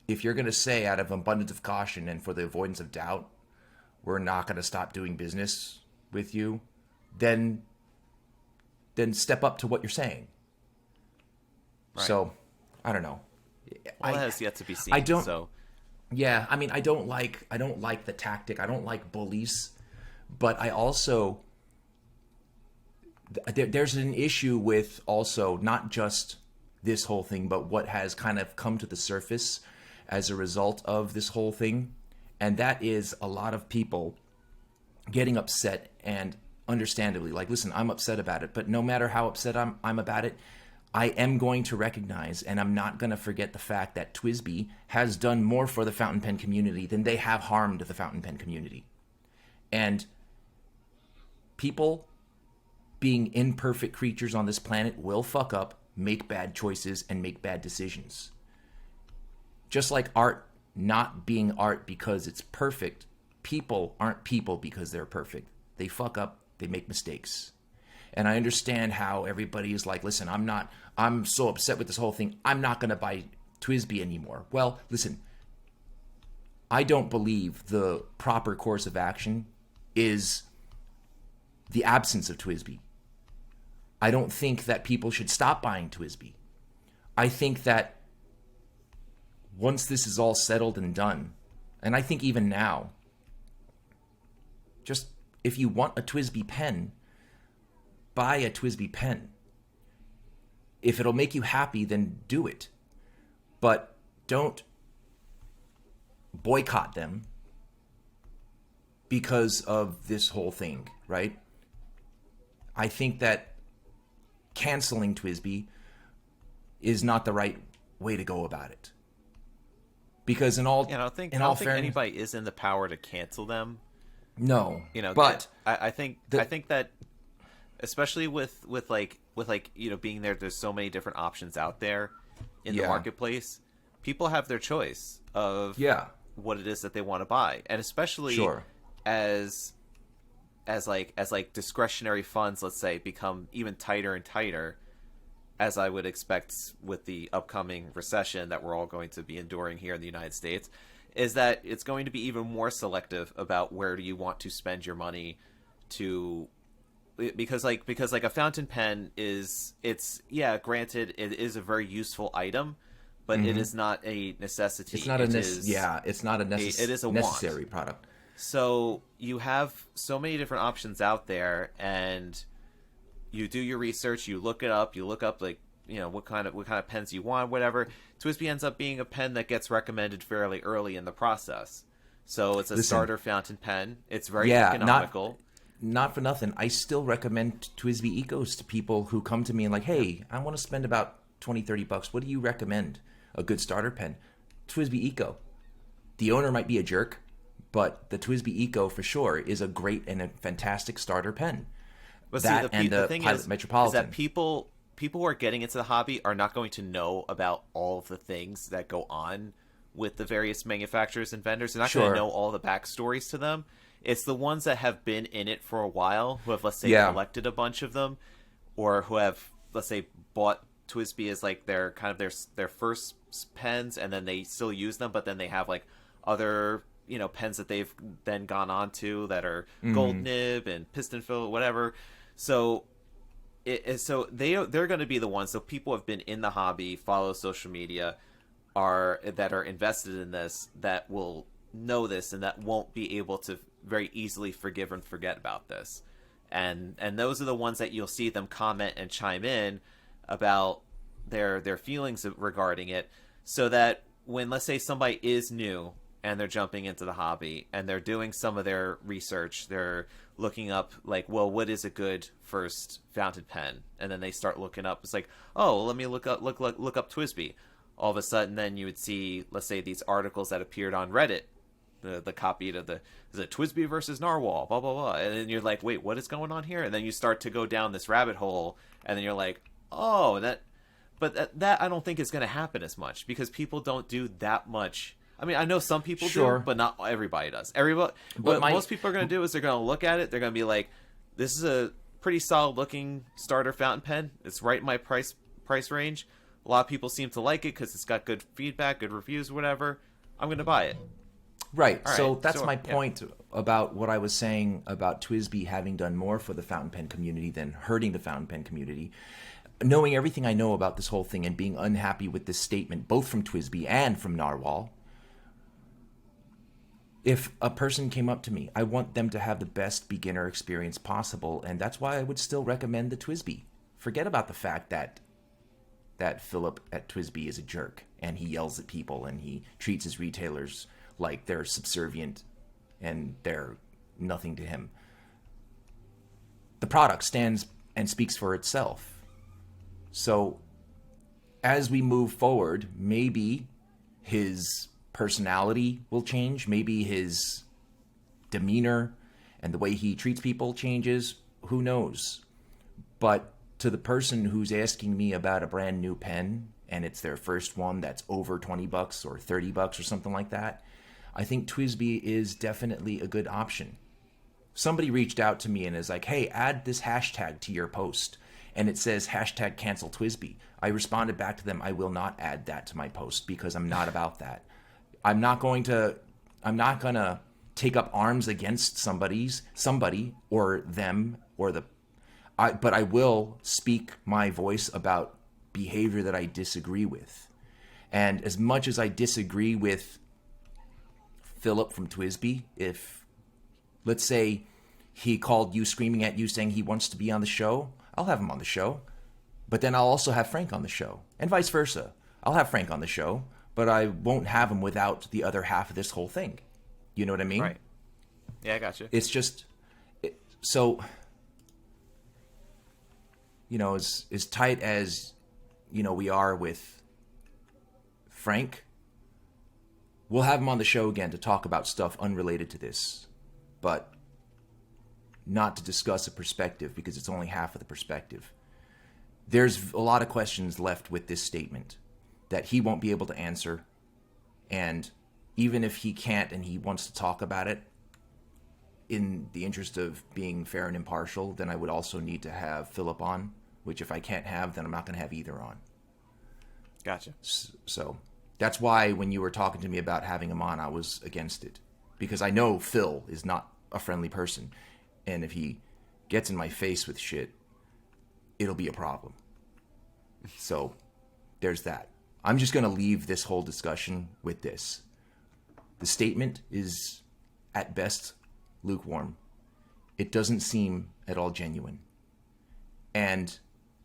if you're going to say out of abundance of caution and for the avoidance of doubt, we're not going to stop doing business with you, then step up to what you're saying. Right. So, I don't know. Well, that has yet to be seen. I don't. So. Yeah, I mean, I don't like the tactic. I don't like bullies, but I also there's an issue with also not just this whole thing, but what has kind of come to the surface as a result of this whole thing, and that is a lot of people getting upset, and understandably, like, listen, I'm upset about it, but no matter how upset I'm about it, I am going to recognize, and I'm not going to forget the fact that Twsbi has done more for the fountain pen community than they have harmed the fountain pen community. And people, being imperfect creatures on this planet, will fuck up, make bad choices, and make bad decisions. Just like art not being art because it's perfect people aren't people because they're perfect. They fuck up, they make mistakes. And I understand how everybody is like, listen, I'm so upset with this whole thing, I'm not going to buy TWSBI anymore. Well, listen, I don't believe the proper course of action is the absence of TWSBI. I don't think that people should stop buying TWSBI. I think that once this is all settled and done, and I think even now, just if you want a TWSBI pen, buy a TWSBI pen. If it'll make you happy, then do it. But don't boycott them because of this whole thing, right? I think that canceling TWSBI is not the right way to go about it. Because I don't think anybody is in the power to cancel them. No, but I think that, especially with being there's so many different options out there in the marketplace. People have their choice of what it is that they want to buy, and especially as discretionary funds, let's say, become even tighter and tighter, as I would expect with the upcoming recession that we're all going to be enduring here in the United States, is that it's going to be even more selective about where do you want to spend your money because a fountain pen granted, it is a very useful item, but it is not a necessity. It's not it's not a necessary want. Product. So you have so many different options out there, and you do your research, you look it up, what kind of pens you want, whatever. TWSBI ends up being a pen that gets recommended fairly early in the process. So it's a starter fountain pen. It's very economical. Not for nothing, I still recommend TWSBI Ecos to people who come to me and like, hey, I want to spend about $20-$30. What do you recommend? A good starter pen? TWSBI Eco. The owner might be a jerk, but the TWSBI Eco for sure is a great and a fantastic starter pen. But the thing Pilot is Metropolitan. that people who are getting into the hobby are not going to know about all of the things that go on with the various manufacturers and vendors. They're not going to know all the backstories to them. It's the ones that have been in it for a while, who have, let's say, collected a bunch of them, or who have, let's say, bought TWSBI as like their first pens, and then they still use them, but then they have like other pens that they've then gone on to that are gold nib and piston fill, whatever. So they're going to be the ones. So people have been in the hobby, follow social media, that are invested in this, that will know this, and that won't be able to very easily forgive and forget about this. And those are the ones that you'll see them comment and chime in about their feelings regarding it, so that when, let's say, somebody is new and they're jumping into the hobby and they're doing some of their research, they're looking up like, well, what is a good first fountain pen? And then they start looking up. It's like, oh, let me look up TWSBI. All of a sudden, then you would see, let's say, these articles that appeared on Reddit, the copy to the TWSBI versus Narwhal, blah blah blah, and then you're like, wait, what is going on here? And then you start to go down this rabbit hole, and then you're like, oh, that I don't think is going to happen as much, because people don't do that much. I mean, I know some people do, but not everybody does. What most people are going to do is they're going to look at it. They're going to be like, this is a pretty solid looking starter fountain pen. It's right in my price range. A lot of people seem to like it because it's got good feedback, good reviews, whatever. I'm going to buy it. Right. So that's my point about what I was saying about TWSBI having done more for the fountain pen community than hurting the fountain pen community. Knowing everything I know about this whole thing and being unhappy with this statement, both from TWSBI and from Narwhal, if a person came up to me, I want them to have the best beginner experience possible, and that's why I would still recommend the TWSBI. Forget about the fact that Philip at TWSBI is a jerk, and he yells at people, and he treats his retailers like they're subservient and they're nothing to him. The product stands and speaks for itself. So as we move forward, maybe his personality will change, maybe his demeanor and the way he treats people changes, who knows? But to the person who's asking me about a brand new pen and it's their first one that's over $20 or $30 or something like that, I think TWSB is definitely a good option. Somebody reached out to me and is like, hey, add this hashtag to your post. And it says hashtag cancel TWSB. I responded back to them, I will not add that to my post because I'm not about that. I'm not going to take up arms against somebody or them or but I will speak my voice about behavior that I disagree with. And as much as I disagree with Philip from TWSB, if, let's say, he called you screaming at you saying he wants to be on the show, I'll have him on the show. But then I'll also have Frank on the show, and vice versa. I'll have Frank on the show, but I won't have him without the other half of this whole thing. You know what I mean? Right. Yeah, I got you. It's just, so, as tight as, we are with Frank, we'll have him on the show again to talk about stuff unrelated to this, but not to discuss a perspective because it's only half of the perspective. There's a lot of questions left with this statement that he won't be able to answer, and even if he can't and he wants to talk about it in the interest of being fair and impartial, then I would also need to have Philip on, which if I can't have, then I'm not going to have either on. Gotcha. So that's why when you were talking to me about having him on, I was against it. Because I know Phil is not a friendly person. And if he gets in my face with shit, it'll be a problem. So there's that. I'm just going to leave this whole discussion with this. The statement is, at best, lukewarm. It doesn't seem at all genuine. And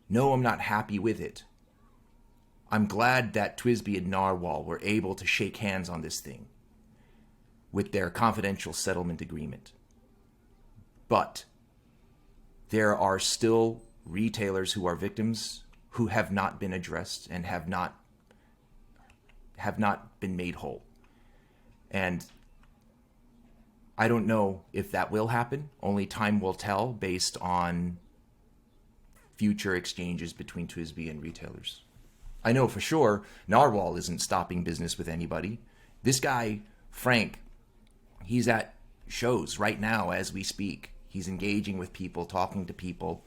no, I'm not happy with it. I'm glad that TWSB and Narwhal were able to shake hands on this thing with their confidential settlement agreement. But there are still retailers who are victims who have not been addressed and have not been made whole. And I don't know if that will happen. Only time will tell based on future exchanges between TWSB and retailers. I know for sure Narwhal isn't stopping business with anybody. This guy, Frank, he's at shows right now as we speak. He's engaging with people, talking to people.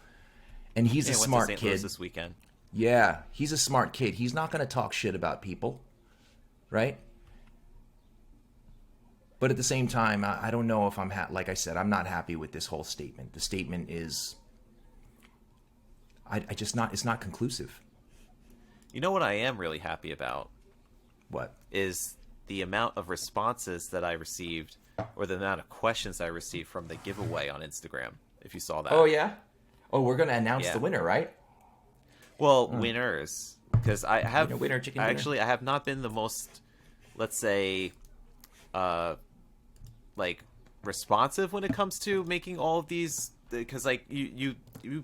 And he's a smart St. kid. Louis this weekend. Yeah, he's a smart kid. He's not going to talk shit about people, right? But at the same time, I don't know if I'm like I said, I'm not happy with this whole statement. The statement is, it's not conclusive. You know what I am really happy about? What? Is the amount of responses that I received, or the amount of questions I received from the giveaway on Instagram, if you saw that. Oh, yeah? Oh, we're going to announce the winner, right? Well, winners. Because I have... Winner, chicken winner. dinner. Actually, I have not been the most, let's say, responsive when it comes to making all of these... Because, you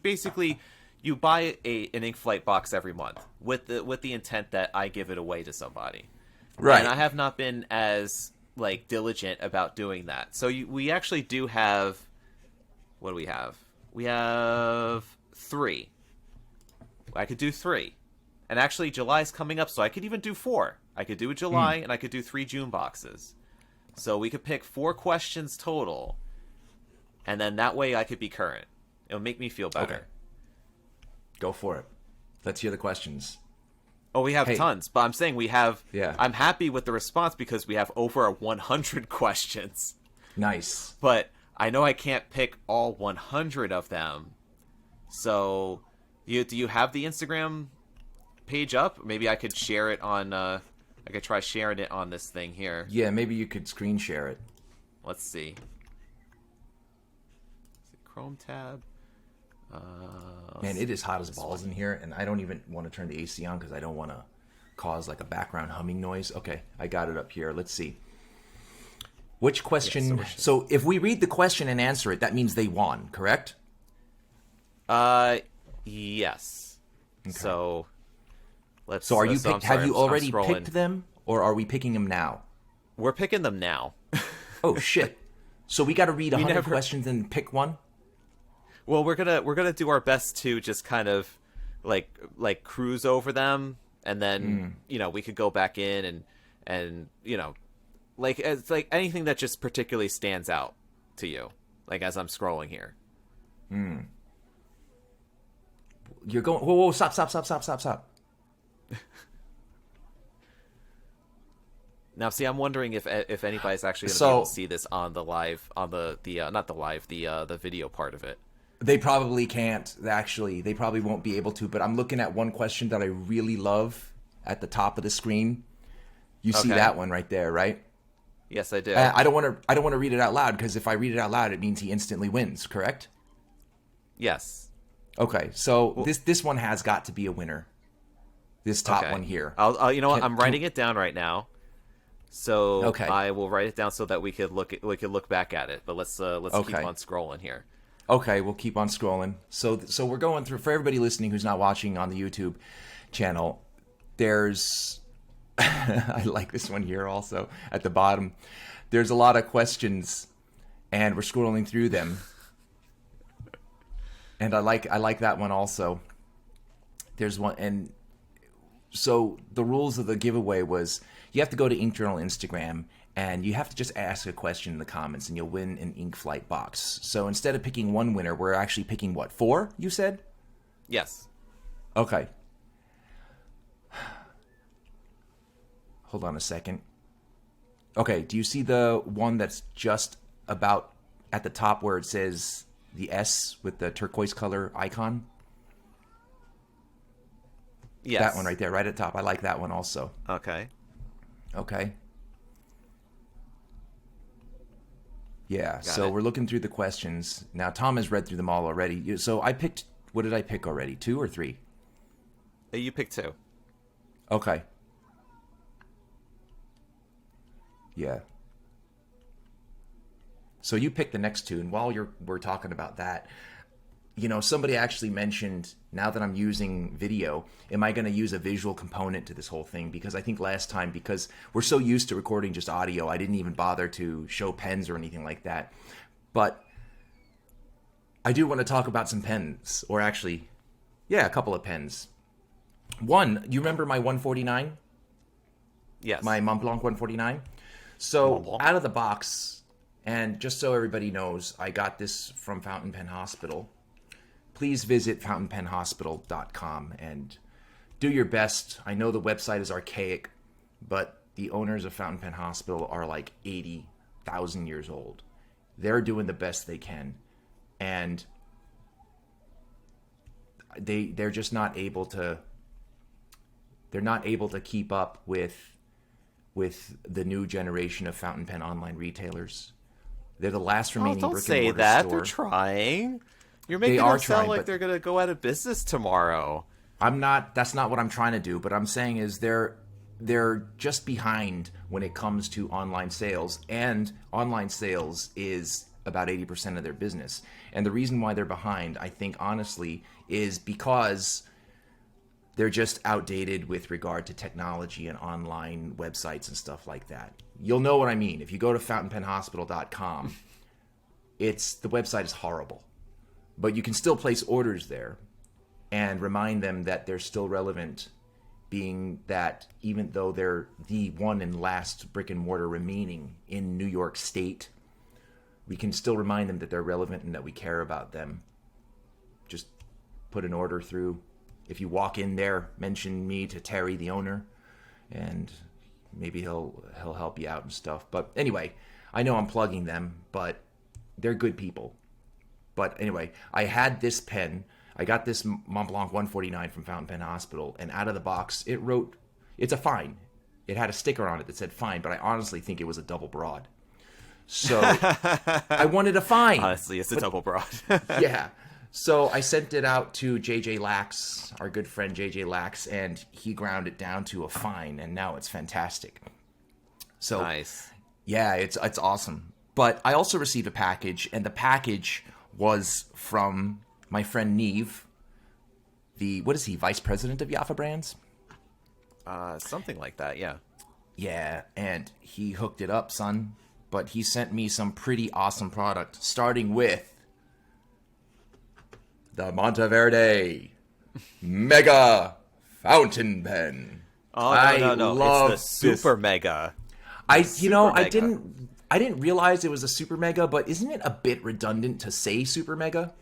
basically... You buy an ink flight box every month with the intent that I give it away to somebody. Right. And I have not been as diligent about doing that. So we actually do have, what do we have? We have 3. I could do 3. And actually July's coming up, so I could even do 4. I could do a July and I could do 3 June boxes. So we could pick 4 questions total. And then that way I could be current. It'll make me feel better. Okay. Go for it. Let's hear the questions. Oh, we have tons, but I'm saying we have... Yeah. I'm happy with the response because we have over 100 questions. Nice. But I know I can't pick all 100 of them. So, do you have the Instagram page up? Maybe I could share it on... I could try sharing it on this thing here. Yeah, maybe you could screen share it. Let's see. Is it Chrome tab? Man, it is hot as balls in here, and I don't even want to turn the AC on because I don't want to cause a background humming noise. Okay, I got it up here. Let's see. Which question? Yeah, so if we read the question and answer it, that means they won, correct? Yes. Okay. So let's. So are you? Have you already picked them, or are we picking them now? We're picking them now. Oh shit! So we got to read 100 questions and pick one. Well, we're gonna do our best to just kind of like cruise over them, and then we could go back in and like it's like anything that just particularly stands out to you, like as I'm scrolling here. You're going. Whoa! Stop! Now, see, I'm wondering if anybody's actually going to be able to see this on the live, on the not the live, the video part of it. They probably can't. Actually, they probably won't be able to. But I'm looking at one question that I really love at the top of the screen. You see that one right there, right? Yes, I do. I don't want to read it out loud, because if I read it out loud, it means he instantly wins. Correct? Yes. Okay, so this one has got to be a winner. This top one here. I'll you know what? I'm writing it down right now. So I will write it down so that we could look back at it. But let's keep on scrolling here. Okay, we'll keep on scrolling. So we're going through, for everybody listening who's not watching on the YouTube channel, there's I like this one here also at the bottom. There's a lot of questions and we're scrolling through them. And I like that one also. There's one, and so the rules of the giveaway was you have to go to Ink Journal Instagram and you have to just ask a question in the comments and you'll win an Ink Flight box. So instead of picking one winner, we're actually picking what, 4, you said? Yes. Okay. Hold on a second. Okay, do you see the one that's just about at the top where it says the S with the turquoise color icon? Yes. That one right there, right at the top. I like that one also. Okay. Yeah, so we're looking through the questions. Now, Tom has read through them all already. So I picked, what did I pick already? 2 or 3? You picked 2. Okay. Yeah. So you pick the next 2, and while we're talking about that, you know, somebody actually mentioned, now that I'm using video, am I going to use a visual component to this whole thing? Because I think last time, because we're so used to recording just audio, I didn't even bother to show pens or anything like that. But I do want to talk about some pens, or actually, yeah, a couple of pens. One, you remember my 149? Yes. My Montblanc 149? So out of the box, and just so everybody knows, I got this from Fountain Pen Hospital. Please visit fountainpenhospital.com and do your best. I know the website is archaic, but the owners of Fountain Pen Hospital are like 80,000 years old. They're doing the best they can, and they're just not able to. They're not able to keep up with the new generation of fountain pen online retailers. They're the last remaining brick and mortar store. Don't say that. They're trying. You're making them sound like they're going to go out of business tomorrow. I'm not. That's not what I'm trying to do. But I'm saying is they're just behind when it comes to online sales, and online sales is about 80% of their business. And the reason why they're behind, I think, honestly, is because they're just outdated with regard to technology and online websites and stuff like that. You'll know what I mean. If you go to fountainpenhospital.com, the website is horrible. But you can still place orders there and remind them that they're still relevant, being that even though they're the one and last brick and mortar remaining in New York State, we can still remind them that they're relevant and that we care about them. Just put an order through. If you walk in there, mention me to Terry, the owner, and maybe he'll help you out and stuff. But anyway, I know I'm plugging them, but they're good people. But anyway, I had this pen. I got this Montblanc 149 from Fountain Pen Hospital, and out of the box, it wrote, it's a fine. It had a sticker on it that said fine, but I honestly think it was a double broad. So I wanted a fine. Honestly, it's a double broad. Yeah. So I sent it out to JJ Lax, our good friend JJ Lax, and he ground it down to a fine, and now it's fantastic. So nice. Yeah, it's awesome. But I also received a package, and the package was from my friend Neve, what is he, vice president of Jaffa Brands? Something like that, yeah. Yeah, and he hooked it up, son. But he sent me some pretty awesome product, starting with the Monteverde Mega Fountain Pen. Oh, no. It's the Super Mega. I didn't realize it was a super mega, but isn't it a bit redundant to say super mega?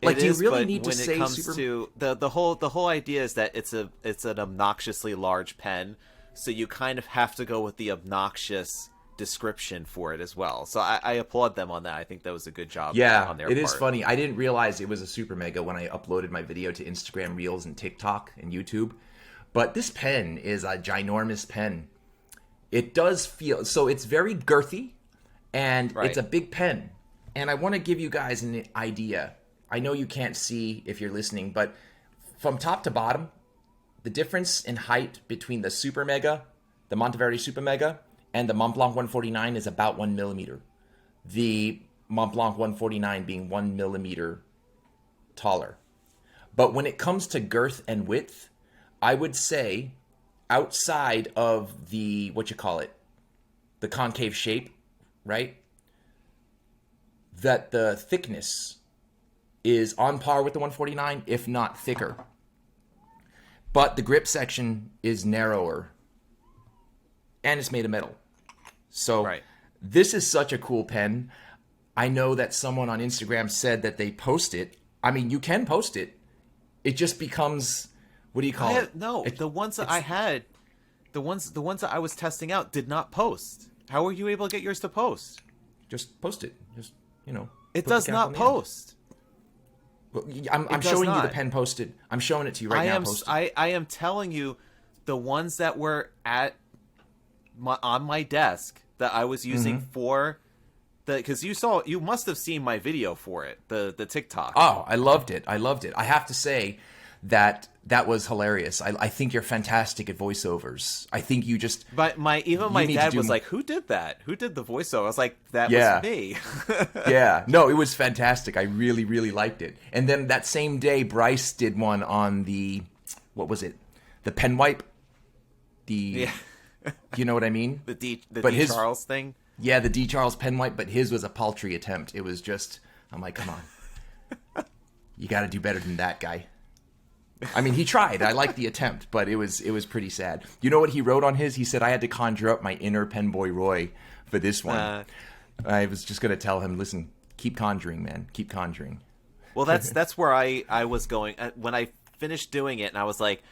Like, do you really need to say when it comes super? to the whole idea is that it's an obnoxiously large pen, so you kind of have to go with the obnoxious description for it as well. So I applaud them on that. I think that was a good job. Yeah, on their it part. is funny. I didn't realize it was a super mega when I uploaded my video to Instagram Reels and TikTok and YouTube. But this pen is a ginormous pen. It does feel so. It's very girthy, and Right. it's a big pen. And I want to give you guys an idea. I know you can't see if you're listening, but from top to bottom, the difference in height between the Super Mega, the Monteverde Super Mega, and the Mont Blanc 149 is about 1 millimeter. The Mont Blanc 149 being 1 millimeter taller. But when it comes to girth and width, I would say outside of the, the concave shape, right? That the thickness is on par with the 149, if not thicker. But the grip section is narrower. And it's made of metal. So Right. This is such a cool pen. I know that someone on Instagram said that they post it. I mean, you can post it. It just becomes, what do you call it? No, the ones that I had, the ones that I was testing out did not post. How were you able to get yours to post? Just post it. Just, It put the does cap not on the end. post. Well, I'm does showing you the not. pen posted. I'm showing it to you right now. Posted. I am telling you, the ones that were on my desk that I was using for because you must have seen my video for it, the TikTok. Oh, I loved it. I have to say that was hilarious. I think you're fantastic at voiceovers. I think you just. But my need dad to was do- like, "Who did that? Who did the voiceover?" I was like, "That Yeah. was me." Yeah, no, it was fantastic. I really, really liked it. And then that same day, Bryce did one on the, what was it? The pen wipe. You know what I mean? the D his- Charles thing. Yeah, the D. Charles pen wipe, but his was a paltry attempt. It was just, I'm like, come on. You got to do better than that, guy. I mean, he tried. I liked the attempt, but it was pretty sad. You know what he wrote on his? He said, I had to conjure up my inner PenBoyRoy for this one. I was just going to tell him, listen, keep conjuring, man. Keep conjuring. Well, that's where I was going when I finished doing it, and I was like,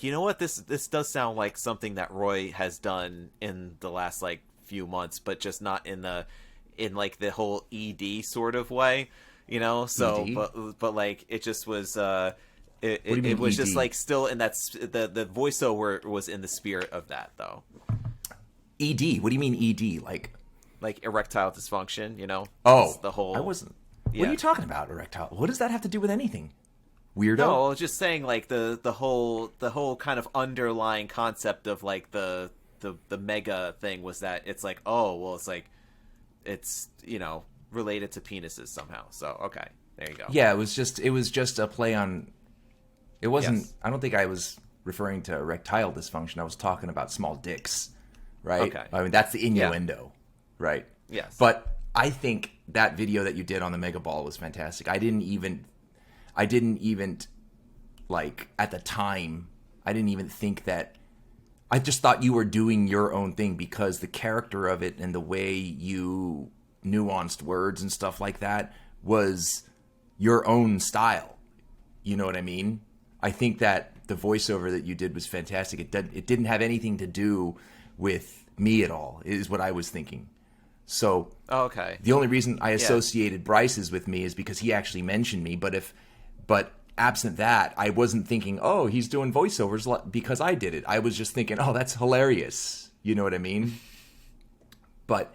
you know what, this does sound like something that Roy has done in the last like few months, but just not in like the whole ED sort of way, So, ED? but like it just was. It was just ED? like still in that the voiceover was in the spirit of that though. ED? What do you mean ED? Like erectile dysfunction, Oh, It's the whole. I wasn't. Yeah. What are you talking about, erectile? What does that have to do with anything? Weirdo? No, I was just saying like the whole kind of underlying concept of like the mega thing was that it's like, oh well, it's like it's related to penises somehow. So okay, there you go. Yeah, it was just a play on. It wasn't. Yes. I don't think I was referring to erectile dysfunction. I was talking about small dicks, right? Okay. I mean, that's the innuendo, right? Yes. But I think that video that you did on the Mega Ball was fantastic. I didn't even like at the time. I didn't even think that. I just thought you were doing your own thing because the character of it and the way you nuanced words and stuff like that was your own style. You know what I mean? I think that the voiceover that you did was fantastic. It didn't have anything to do with me at all, is what I was thinking. So okay. the only reason I associated Bryce's with me is because he actually mentioned me. But absent that, I wasn't thinking, oh, he's doing voiceovers because I did it. I was just thinking, oh, that's hilarious. You know what I mean? But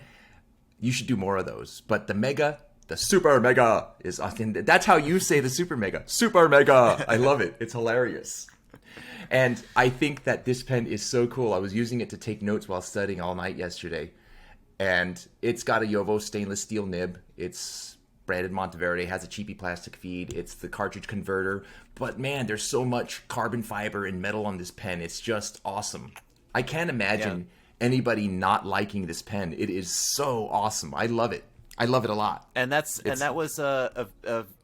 you should do more of those. But the super mega is authentic. That's how you say the super mega. Super mega. I love it. It's hilarious. And I think that this pen is so cool. I was using it to take notes while studying all night yesterday. And it's got a Jovo stainless steel nib. It's branded Monteverde, has a cheapy plastic feed. It's the cartridge converter. But man, there's so much carbon fiber and metal on this pen. It's just awesome. I can't imagine anybody not liking this pen. It is so awesome. I love it. I love it a lot. And that was a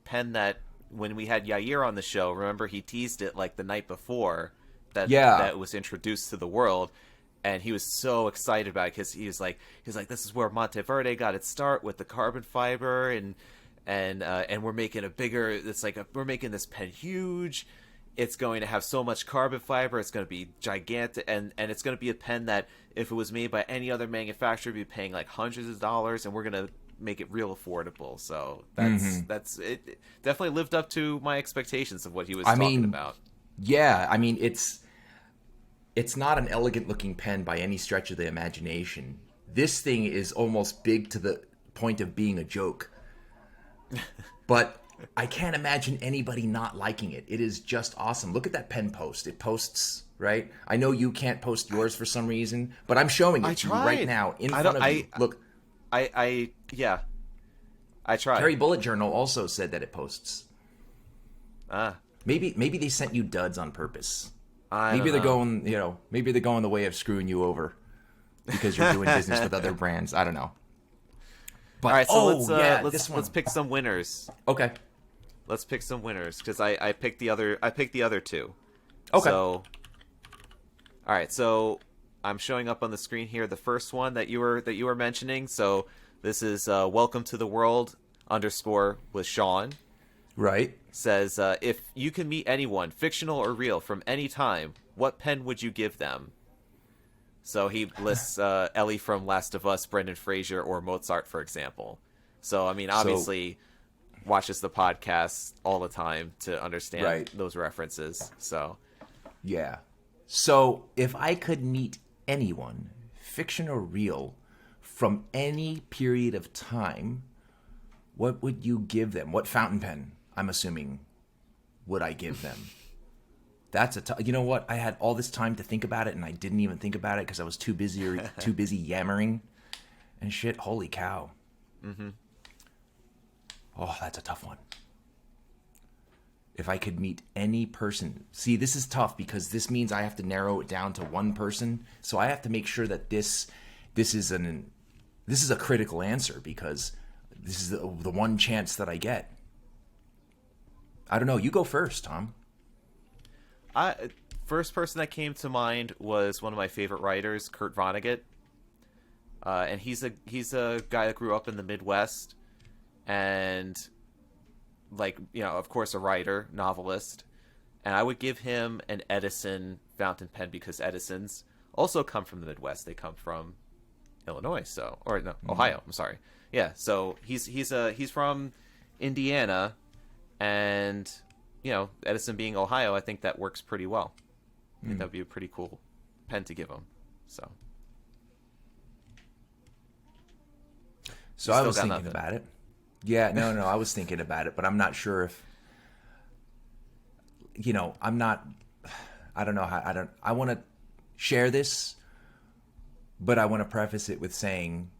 pen that when we had Yair on the show, remember he teased it like the night before that was introduced to the world. and he was so excited about it because he was like, this is where Monteverde got its start with the carbon fiber, and we're making we're making this pen huge. It's going to have so much carbon fiber. It's going to be gigantic, and it's going to be a pen that if it was made by any other manufacturer, would be paying like hundreds of dollars, and we're going to make it real affordable. So that's it. Definitely lived up to my expectations of what he was talking about. Yeah, I mean, it's not an elegant looking pen by any stretch of the imagination. This thing is almost big to the point of being a joke. But I can't imagine anybody not liking it. It is just awesome. Look at that pen post. It posts, right? I know you can't post yours for some reason, but I'm showing it to you right now in front of you. Look. I tried. Harry Bullet Journal also said that it posts. Maybe they sent you duds on purpose. Maybe they're going the way of screwing you over because you're doing business with other brands. I don't know. But, all right, so let's pick some winners. Okay. Let's pick some winners because I picked the other two. Okay. So, all right, so I'm showing up on the screen here the first one that you were mentioning. So this is Welcome to the World _ with Sean. Right. Says, if you can meet anyone, fictional or real, from any time, what pen would you give them? So he lists Ellie from Last of Us, Brendan Fraser, or Mozart, for example. So, I mean, obviously watches the podcast all the time to understand those references. So, yeah. So if I could meet anyone, fiction or real, from any period of time, what would you give them? What fountain pen, I'm assuming, would I give them? That's you know what? I had all this time to think about it, and I didn't even think about it because I was too busy yammering and shit. Holy cow! Mm-hmm. Oh, that's a tough one. If I could meet any person, see, this is tough because this means I have to narrow it down to one person. So I have to make sure that this is a critical answer because this is the one chance that I get. I don't know. You go first, Tom. First person that came to mind was one of my favorite writers, Kurt Vonnegut, and he's a guy that grew up in the Midwest, and of course, a writer, novelist, and I would give him an Edison fountain pen because Edisons also come from the Midwest. They come from Illinois, Ohio. I'm sorry. Yeah, so he's from Indiana, and Edison being Ohio, I think that works pretty well. I think that'd be a pretty cool pen to give him. So I was thinking about it. Yeah, no, I was thinking about it, but I'm not sure if I don't know how I want to share this, but I want to preface it with saying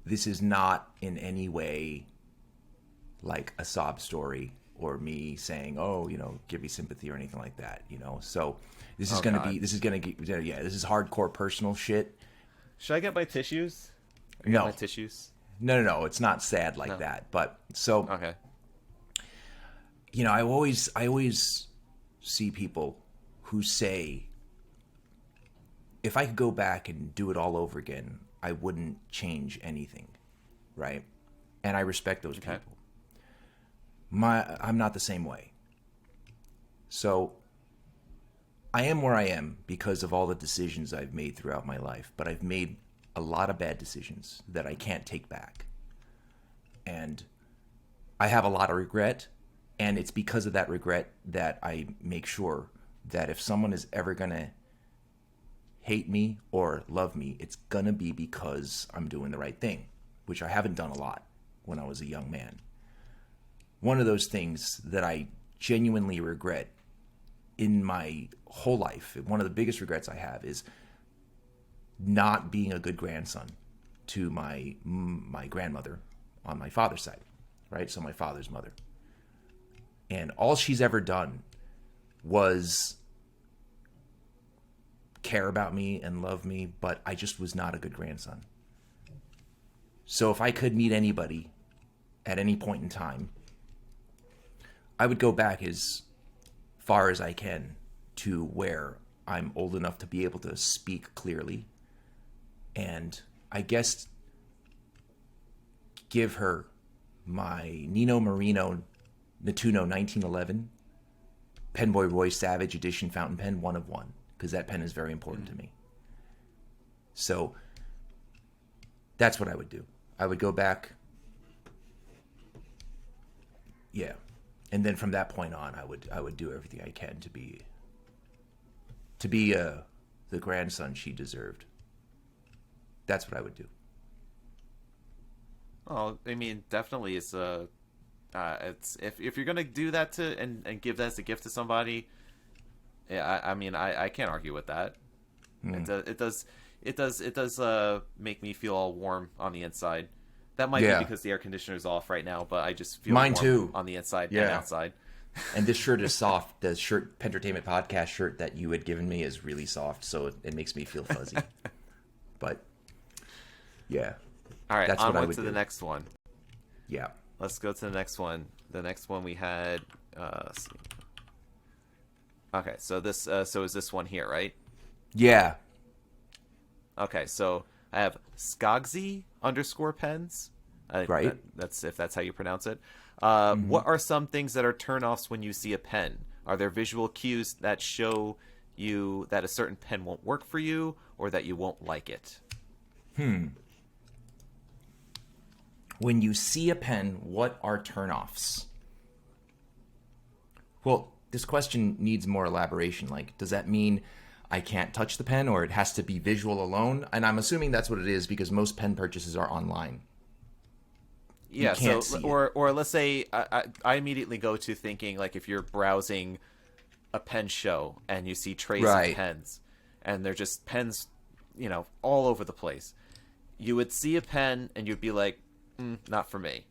this is not in any way like a sob story or me saying, give me sympathy or anything like that, So this is this is hardcore personal shit. Should I get my tissues? No. My tissues? No, it's not sad like that. But so, okay. I always see people who say, if I could go back and do it all over again, I wouldn't change anything, right? And I respect those people. I'm not the same way. So I am where I am because of all the decisions I've made throughout my life, but I've made a lot of bad decisions that I can't take back. And I have a lot of regret, and it's because of that regret that I make sure that if someone is ever going to hate me or love me, it's going to be because I'm doing the right thing, which I haven't done a lot when I was a young man. One of those things that I genuinely regret in my whole life, one of the biggest regrets I have, is not being a good grandson to my grandmother on my father's side, right? So my father's mother. And all she's ever done was care about me and love me, but I just was not a good grandson. So if I could meet anybody at any point in time, I would go back as far as I can to where I'm old enough to be able to speak clearly and I guess give her my Nino Marino Natuno 1911 PenBoyRoy Savage Edition fountain pen, 1 of 1, because that pen is very important to me. So that's what I would do. I would go back, yeah, and then from that point on, I would do everything I can to be the grandson she deserved. That's what I would do. Oh, I mean, definitely, it's if you're gonna do that and give that as a gift to somebody, yeah, I mean, I can't argue with that. It does make me feel all warm on the inside. That might be because the air conditioner's off right now, but I just feel mine warm too on the inside and outside. And this shirt is soft. The shirt, Pentertainment Podcast shirt that you had given me, is really soft, so it makes me feel fuzzy. But yeah, all right, that's what I would to do. The next one. Yeah, let's go to the next one. The next one we had. Let's see. Okay, so this so is this one here, right? Yeah. Okay, so I have Skogsy _pens. Right. That's if that's how you pronounce it. What are some things that are turnoffs when you see a pen? Are there visual cues that show you that a certain pen won't work for you, or that you won't like it? When you see a pen, what are turnoffs? Well, this question needs more elaboration. Like, does that mean I can't touch the pen, or it has to be visual alone? And I'm assuming that's what it is, because most pen purchases are online. Yeah, or let's say I immediately go to thinking, like, if you're browsing a pen show and you see trays of pens, and they're just pens, all over the place. You would see a pen and you'd be like, not for me.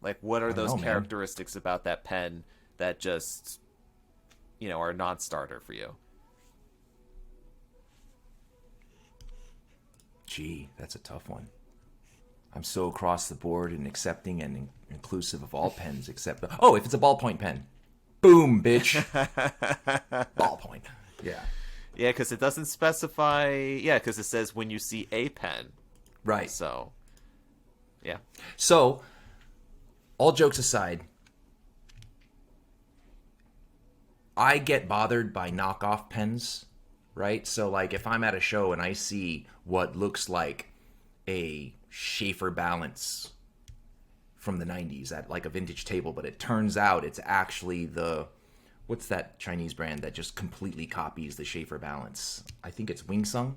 Like, what are those characteristics about that pen that just, are a non-starter for you? Gee, that's a tough one. I'm so across the board and accepting and inclusive of all pens except... Oh, if it's a ballpoint pen. Boom, bitch. Ballpoint. Yeah. Yeah, because it doesn't specify... Yeah, because it says when you see a pen. Right. So, yeah. So, all jokes aside, I get bothered by knockoff pens, right? So, like, if I'm at a show and I see what looks like a Schaefer Balance from the 90s at, like, a vintage table, but it turns out it's actually what's that Chinese brand that just completely copies the Schaefer Balance? I think it's Wing Sung.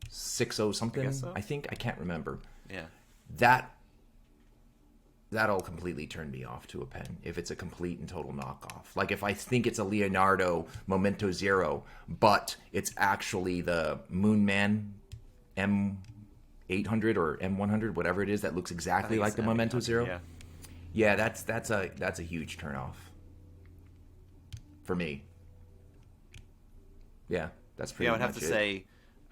60 something, I think. I can't remember. Yeah. That'll completely turn me off to a pen if it's a complete and total knockoff. Like, if I think it's a Leonardo Momento Zero, but it's actually the Moonman M800 or M100, whatever it is, that looks exactly like the Momento Zero. Yeah, that's a huge turnoff for me. Yeah, that's pretty much it.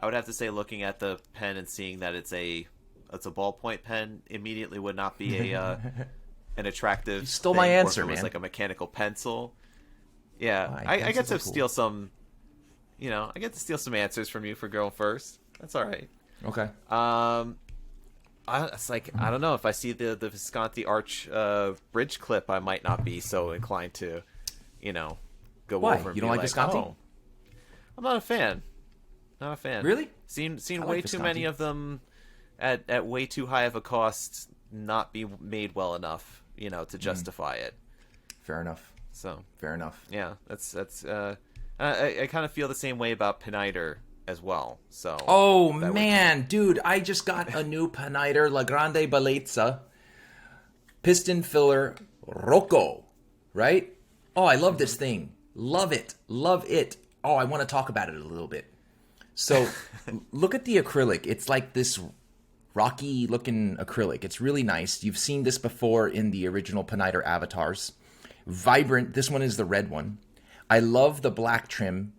I would have to say, looking at the pen and seeing that it's a ballpoint pen immediately would not be an attractive. You stole my answer, man. It was like a mechanical pencil. Yeah, I get to steal some. I get to steal some answers from you for going first. That's all right. Okay. It's like, I don't know, if I see the Visconti Arch bridge clip, I might not be so inclined to, go Why? over. And you don't like Visconti? Oh, I'm not a fan. Not a fan. Really? Seen like way Visconti. too many of them at way too high of a cost, not be made well enough, to justify it. Fair enough. So fair enough. Yeah, that's. I kind of feel the same way about Ponider as well. So. Oh man, dude! I just got a new Ponider La Grande Bellezza piston filler Rocco. Right? Oh, I love this thing. Love it. Oh, I want to talk about it a little bit. So, look at the acrylic. It's like this rocky looking acrylic. It's really nice. You've seen this before in the original Ponider avatars. Vibrant. This one is the red one. I love the black trim.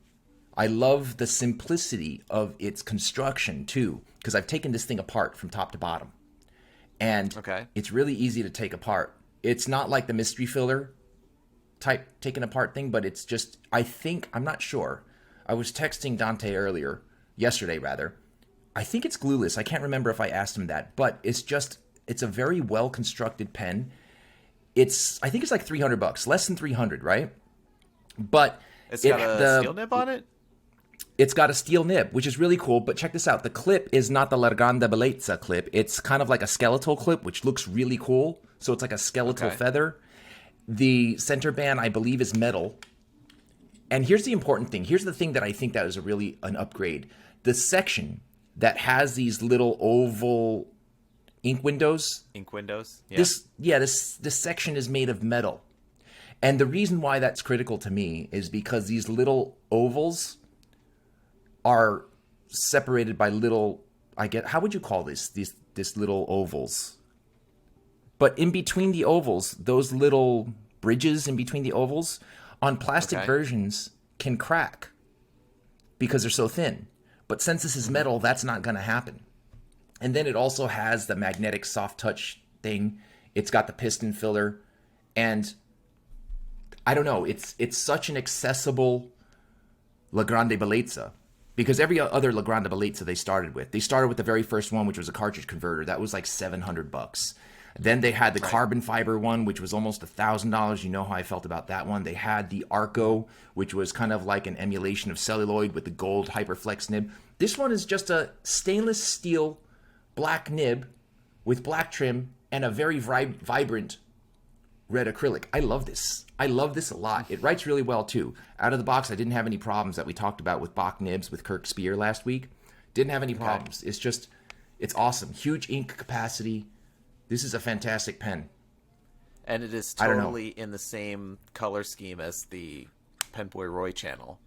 I love the simplicity of its construction too, because I've taken this thing apart from top to bottom. And It's really easy to take apart. It's not like the mystery filler type taken apart thing, but it's just, I'm not sure. I was texting Dante earlier. yesterday rather. I think it's glueless. I can't remember if I asked him that, but it's a very well constructed pen. I think it's like $300, less than 300, right? But It's got a steel nib on it? It's got a steel nib, which is really cool. But check this out. The clip is not the La Grande Bellezza clip. It's kind of like a skeletal clip, which looks really cool. So it's like a skeletal feather. The center band, I believe, is metal. And here's the important thing. Here's the thing that I think that is an upgrade. The section that has these little oval ink windows. Ink windows? Yeah. This section is made of metal. And the reason why that's critical to me is because these little ovals are separated by little, how would you call this little ovals? But in between the ovals, those little bridges in between the ovals on plastic versions can crack because they're so thin. But since this is metal, that's not going to happen. And then it also has the magnetic soft touch thing. It's got the piston filler. And I don't know, it's such an accessible La Grande Bellezza. Because every other La Grande Bellezza they started with the very first one, which was a cartridge converter. That was like $700. Then they had the carbon fiber one, which was almost $1,000. You know how I felt about that one. They had the Arco, which was kind of like an emulation of celluloid with the gold Hyperflex nib. This one is just a stainless steel black nib with black trim and a very vibrant red acrylic. I love this. I love this a lot. It writes really well, too. Out of the box, I didn't have any problems that we talked about with Bach nibs with Kirk Spear last week. Didn't have any problems. It's awesome. Huge ink capacity. This is a fantastic pen. And it is totally in the same color scheme as the PenBoyRoy channel.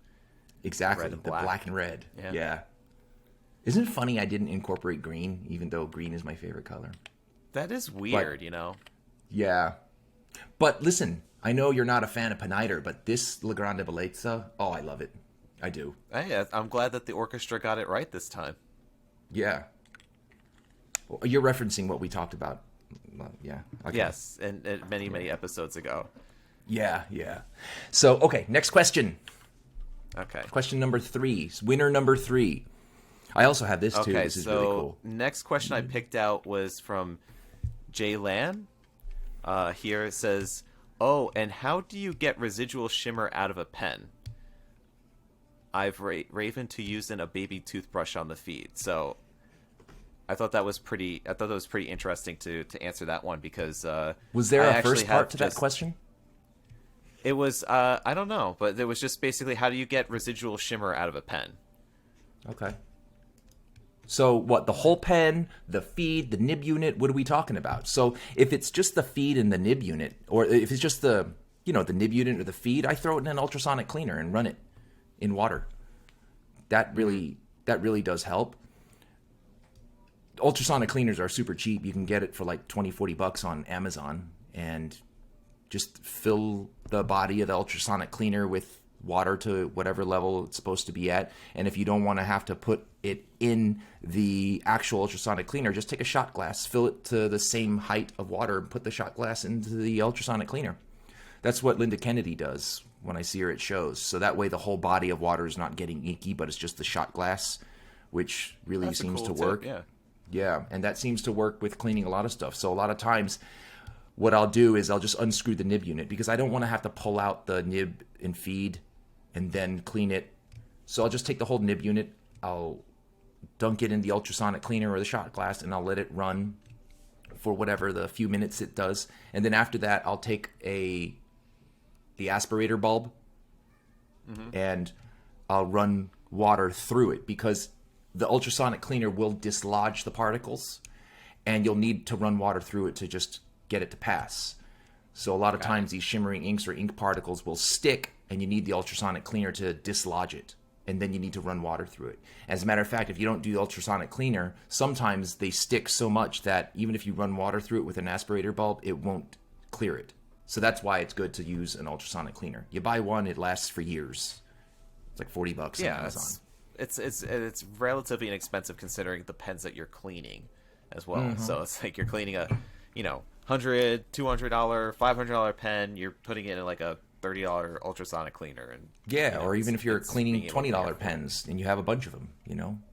Exactly. The black and red. Yeah. Isn't it funny I didn't incorporate green, even though green is my favorite color? That is weird, you know? Yeah. But listen, I know you're not a fan of Ponider, but this La Grande Bellezza, I love it. I do. Hey, I'm glad that the orchestra got it right this time. Yeah. Well, you're referencing what we talked about. Yeah. Okay. Yes, and many episodes ago. Yeah. So, okay, next question. Okay. Question number 3. Winner number 3. I also have this, too. Okay, this is really cool. Next question I picked out was from Jay Lan. Here it says, and how do you get residual shimmer out of a pen? I've raven to using a baby toothbrush on the feed. So I thought that was pretty interesting to answer that one because was there a first part to that question? It was I don't know, but it was just basically how do you get residual shimmer out of a pen? Okay. So what, the whole pen, the feed, the nib unit, what are we talking about? So if it's just the feed and the nib unit, or if it's just the nib unit or the feed, I throw it in an ultrasonic cleaner and run it in water. That really does help. Ultrasonic cleaners are super cheap. You can get it for like $20-$40 on Amazon and just fill the body of the ultrasonic cleaner with water to whatever level it's supposed to be at. And if you don't want to have to put it in the actual ultrasonic cleaner, just take a shot glass, fill it to the same height of water, and put the shot glass into the ultrasonic cleaner. That's what Linda Kennedy does when I see her at shows. So that way the whole body of water is not getting inky, but it's just the shot glass, which really seems to work. Yeah, and that seems to work with cleaning a lot of stuff. So a lot of times what I'll do is I'll just unscrew the nib unit because I don't want to have to pull out the nib and feed and then clean it. So I'll just take the whole nib unit, I'll dunk it in the ultrasonic cleaner or the shot glass, and I'll let it run for whatever the few minutes it does. And then after that, I'll take the aspirator bulb and I'll run water through it because the ultrasonic cleaner will dislodge the particles and you'll need to run water through it to just get it to pass. So a lot of times these shimmering inks or ink particles will stick and you need the ultrasonic cleaner to dislodge it. And then you need to run water through it. As a matter of fact, if you don't do the ultrasonic cleaner, sometimes they stick so much that even if you run water through it with an aspirator bulb, it won't clear it. So that's why it's good to use an ultrasonic cleaner. You buy one, it lasts for years. It's like $40 on Amazon. It's relatively inexpensive considering the pens that you're cleaning as well. So it's like you're cleaning a $100, $200, $500 pen. You're putting it in like a $30 ultrasonic cleaner. And yeah, or even if you're cleaning $20 pens pens and you have a bunch of them,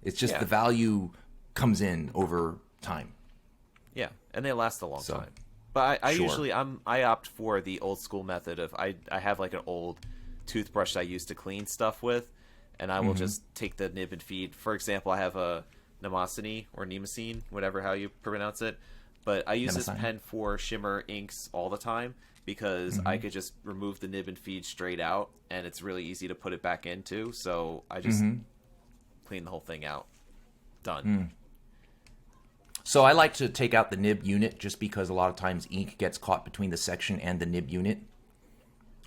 it's just the value comes in over time. Yeah, and they last a long time. But I usually I opt for the old school method of I have like an old toothbrush I used to clean stuff with, and I will just take the nib and feed. For example, I have a Nemosine or Nemosine, whatever how you pronounce it. But I use this pen for shimmer inks all the time because I could just remove the nib and feed straight out, and it's really easy to put it back into. So I just clean the whole thing out. Done. So I like to take out the nib unit just because a lot of times ink gets caught between the section and the nib unit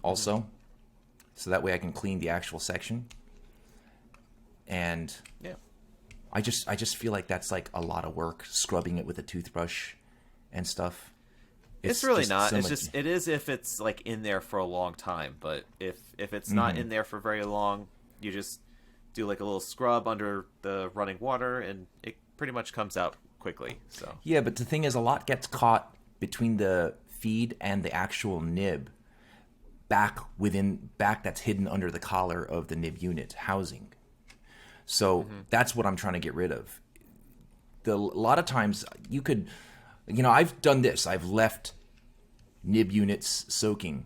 also. So that way I can clean the actual section. And I just feel like that's like a lot of work, scrubbing it with a toothbrush and stuff. It's really not. So it is if it's like in there for a long time, but if it's not in there for very long, you just do like a little scrub under the running water and it pretty much comes out quickly. So yeah, but the thing is, a lot gets caught between the feed and the actual nib back that's hidden under the collar of the nib unit housing. So that's what I'm trying to get rid of. A lot of times you could, I've done this. I've left nib units soaking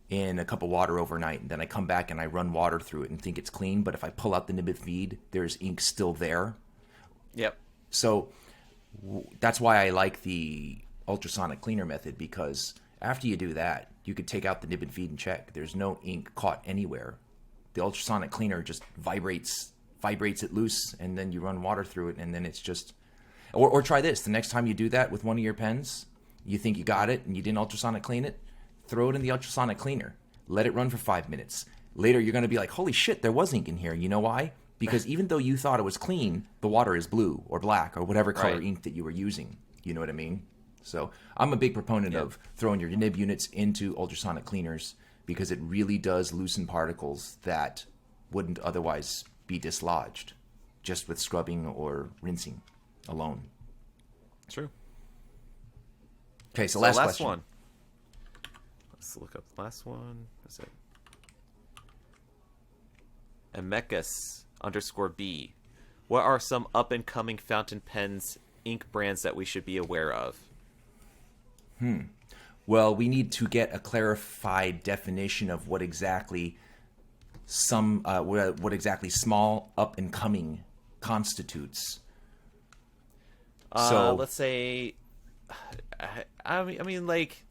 in a cup of water overnight, and then I come back and I run water through it and think it's clean. But if I pull out the nib and feed, there's ink still there. Yep. So that's why I like the ultrasonic cleaner method, because after you do that, you could take out the nib and feed and check. There's no ink caught anywhere. The ultrasonic cleaner just vibrates it loose, and then you run water through it, and then it's just... Or try this. The next time you do that with one of your pens, you think you got it and you didn't ultrasonic clean it, throw it in the ultrasonic cleaner. Let it run for 5 minutes. Later, you're going to be like, holy shit, there was ink in here. You know why? Because even though you thought it was clean, the water is blue or black or whatever color ink that you were using. You know what I mean? So I'm a big proponent of throwing your nib units into ultrasonic cleaners, because it really does loosen particles that wouldn't otherwise be dislodged just with scrubbing or rinsing alone. True. Okay, so last question. One. Let's look up the last one. What's it? Emekis_B. What are some up-and-coming fountain pens ink brands that we should be aware of? Well, we need to get a clarified definition of what exactly small up-and-coming constitutes. So let's say, I mean, like,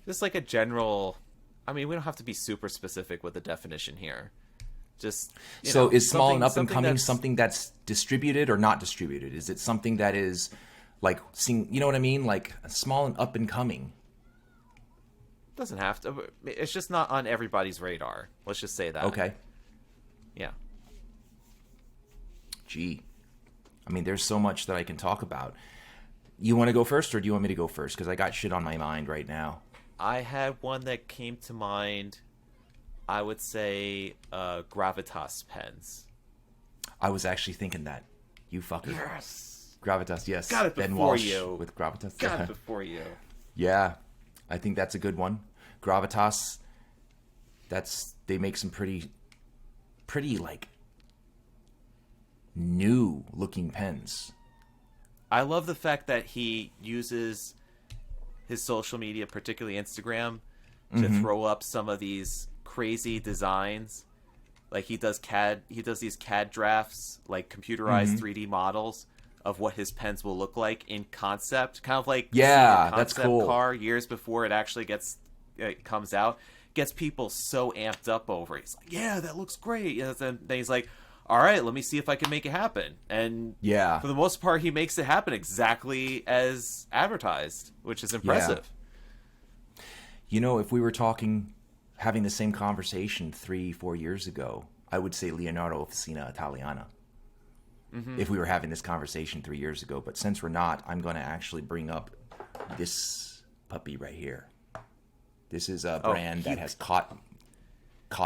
just like a general. I mean, we don't have to be super specific with the definition here. Just is small and up and coming something that's distributed or not distributed? Is it something that is like, you know what I mean? Like small and up and coming. Doesn't have to. It's just not on everybody's radar. Let's just say that. Okay. Yeah. Gee. I mean, there's so much that I can talk about. You want to go first, or do you want me to go first? Because I got shit on my mind right now. I had one that came to mind. I would say Gravitas pens. I was actually thinking that. You fucker. Yes. Gravitas, yes. Got it before Ben Walsh you. with Gravitas. Got it before you. Yeah. I think that's a good one. Gravitas, they make some pretty like new looking pens. I love the fact that he uses his social media, particularly Instagram, to throw up some of these crazy designs. Like he does these CAD drafts, like computerized 3D models of what his pens will look like in concept, kind of like that's cool. Car years before it actually comes out, gets people so amped up over it. He's like, yeah, that looks great. And then he's like, all right, let me see if I can make it happen. And for the most part, he makes it happen exactly as advertised, which is impressive. Yeah. You know, if we were having the same conversation 3-4 years ago, I would say Leonardo Officina Italiana. If we were having this conversation 3 years ago. But since we're not, I'm going to actually bring up this puppy right here. This is a brand that has caught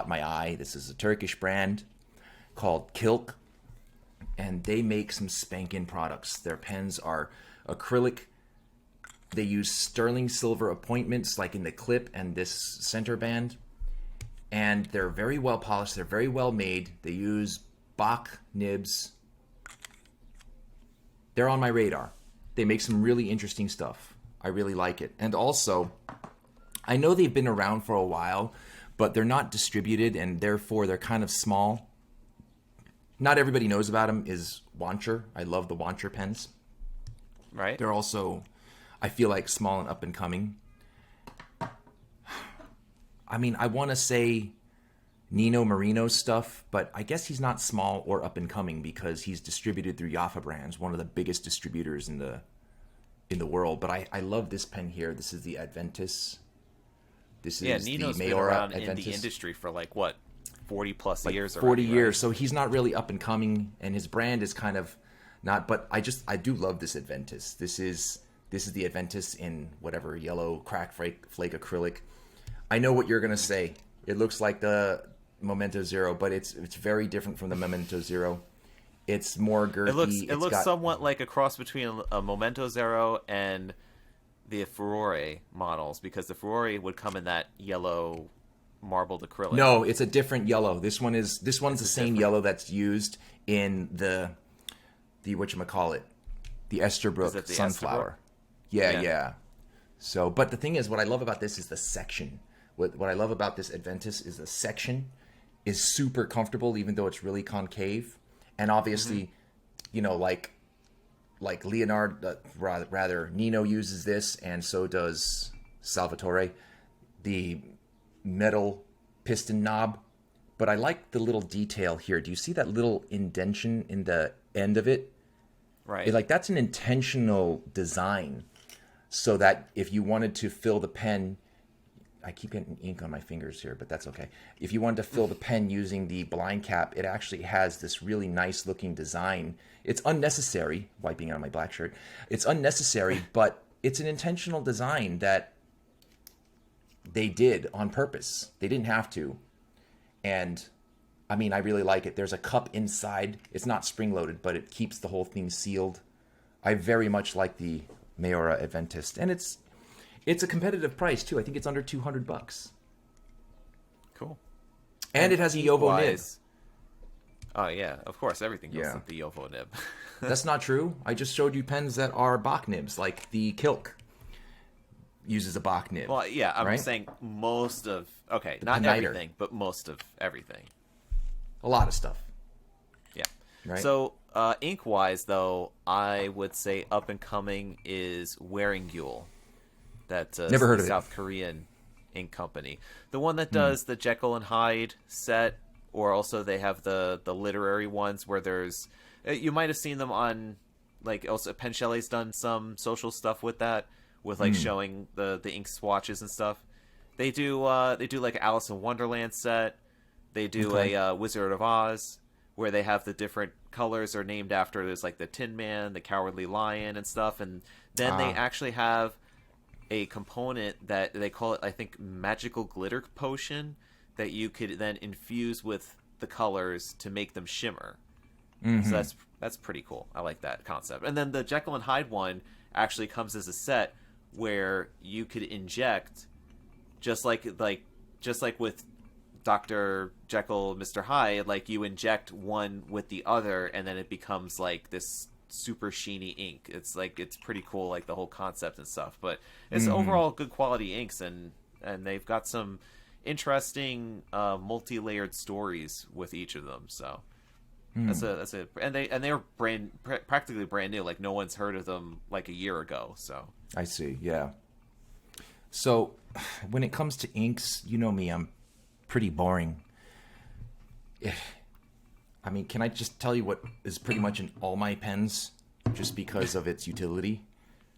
my eye. This is a Turkish brand called Kilk, and they make some spankin' products. Their pens are acrylic. They use sterling silver appointments like in the clip and this center band. and they're very well polished. They're very well made. They use Bach nibs. They're on my radar. They make some really interesting stuff. I really like it. And also, I know they've been around for a while, but they're not distributed, and therefore they're kind of small. Not everybody knows about them is Wancher. I love the Wancher pens. Right. They're also, I feel like, small and up and coming. I mean, I want to say Nino Marino stuff, but I guess he's not small or up and coming because he's distributed through Jaffa Brands, one of the biggest distributors in the world. But I love this pen here. This is the Adventus. This is Nino's the been Mayora around Adventus. in the industry for like what, 40 plus like years 40 already, years, right? so he's not really up and coming, and his brand is kind of not, but I do love this Adventus. This is the Adventus in whatever yellow crack flake acrylic. I know what you're gonna say. It looks like the Memento Zero, but it's very different from the Memento Zero. It's more girthy. It looks somewhat like a cross between a Memento Zero and the Furore models, because the Furore would come in that yellow marbled acrylic. No, it's a different yellow. This one's the same yellow that's used in the whatchamacallit, the Esterbrook the Sunflower. Esterbrook? Yeah. So, but the thing is, what I love about this is the section. What I love about this Adventus is the section is super comfortable, even though it's really concave. And obviously, like Leonard, rather Nino uses this, and so does Salvatore, the metal piston knob. But I like the little detail here. Do you see that little indentation in the end of it? Right. That's an intentional design, so that if you wanted to fill the pen, I keep getting ink on my fingers here, but that's okay. If you wanted to fill the pen using the blind cap, it actually has this really nice looking design. It's unnecessary, wiping out my black shirt. It's unnecessary, but it's an intentional design that they did on purpose. They didn't have to. And I mean, I really like it. There's a cup inside. It's not spring loaded, but it keeps the whole thing sealed. I very much like the Mayora Adventus, and it's a competitive price too. I think it's under $200. Cool. And it has a Yovo nib. Oh yeah, of course, everything goes Yeah. with the Yovo nib. That's not true. I just showed you pens that are Bach nibs, like the Kilk uses a Bach nib. Well, yeah, I'm right? saying most of not Ponider. everything, but most of everything. A lot of stuff. Yeah. Right. So ink wise though, I would say up and coming is Waringyul. That Never heard of it. South Korean ink company. The one that does the Jekyll and Hyde set, or also they have the literary ones where there's you might have seen them on, like, also Pen Shelley's done some social stuff with that, with like showing the ink swatches and stuff. They do like Alice in Wonderland set. They do a Wizard of Oz, where they have the different colors are named after. There's like the Tin Man, the Cowardly Lion, and stuff. And then they actually have a component that they call it, I think, magical glitter potion, that you could then infuse with the colors to make them shimmer. So that's pretty cool. I like that concept. And then the Jekyll and Hyde one actually comes as a set where you could inject, just like with Dr. Jekyll, Mr. Hyde, like you inject one with the other, and then it becomes like this super sheeny ink. It's pretty cool, like the whole concept and stuff. But it's overall good quality inks, and they've got some interesting multi-layered stories with each of them. So that's and they're practically brand new. Like no one's heard of them like a year ago. So I see. Yeah. So when it comes to inks, you know me, I'm pretty boring. I mean, can I just tell you what is pretty much in all my pens, just because of its utility?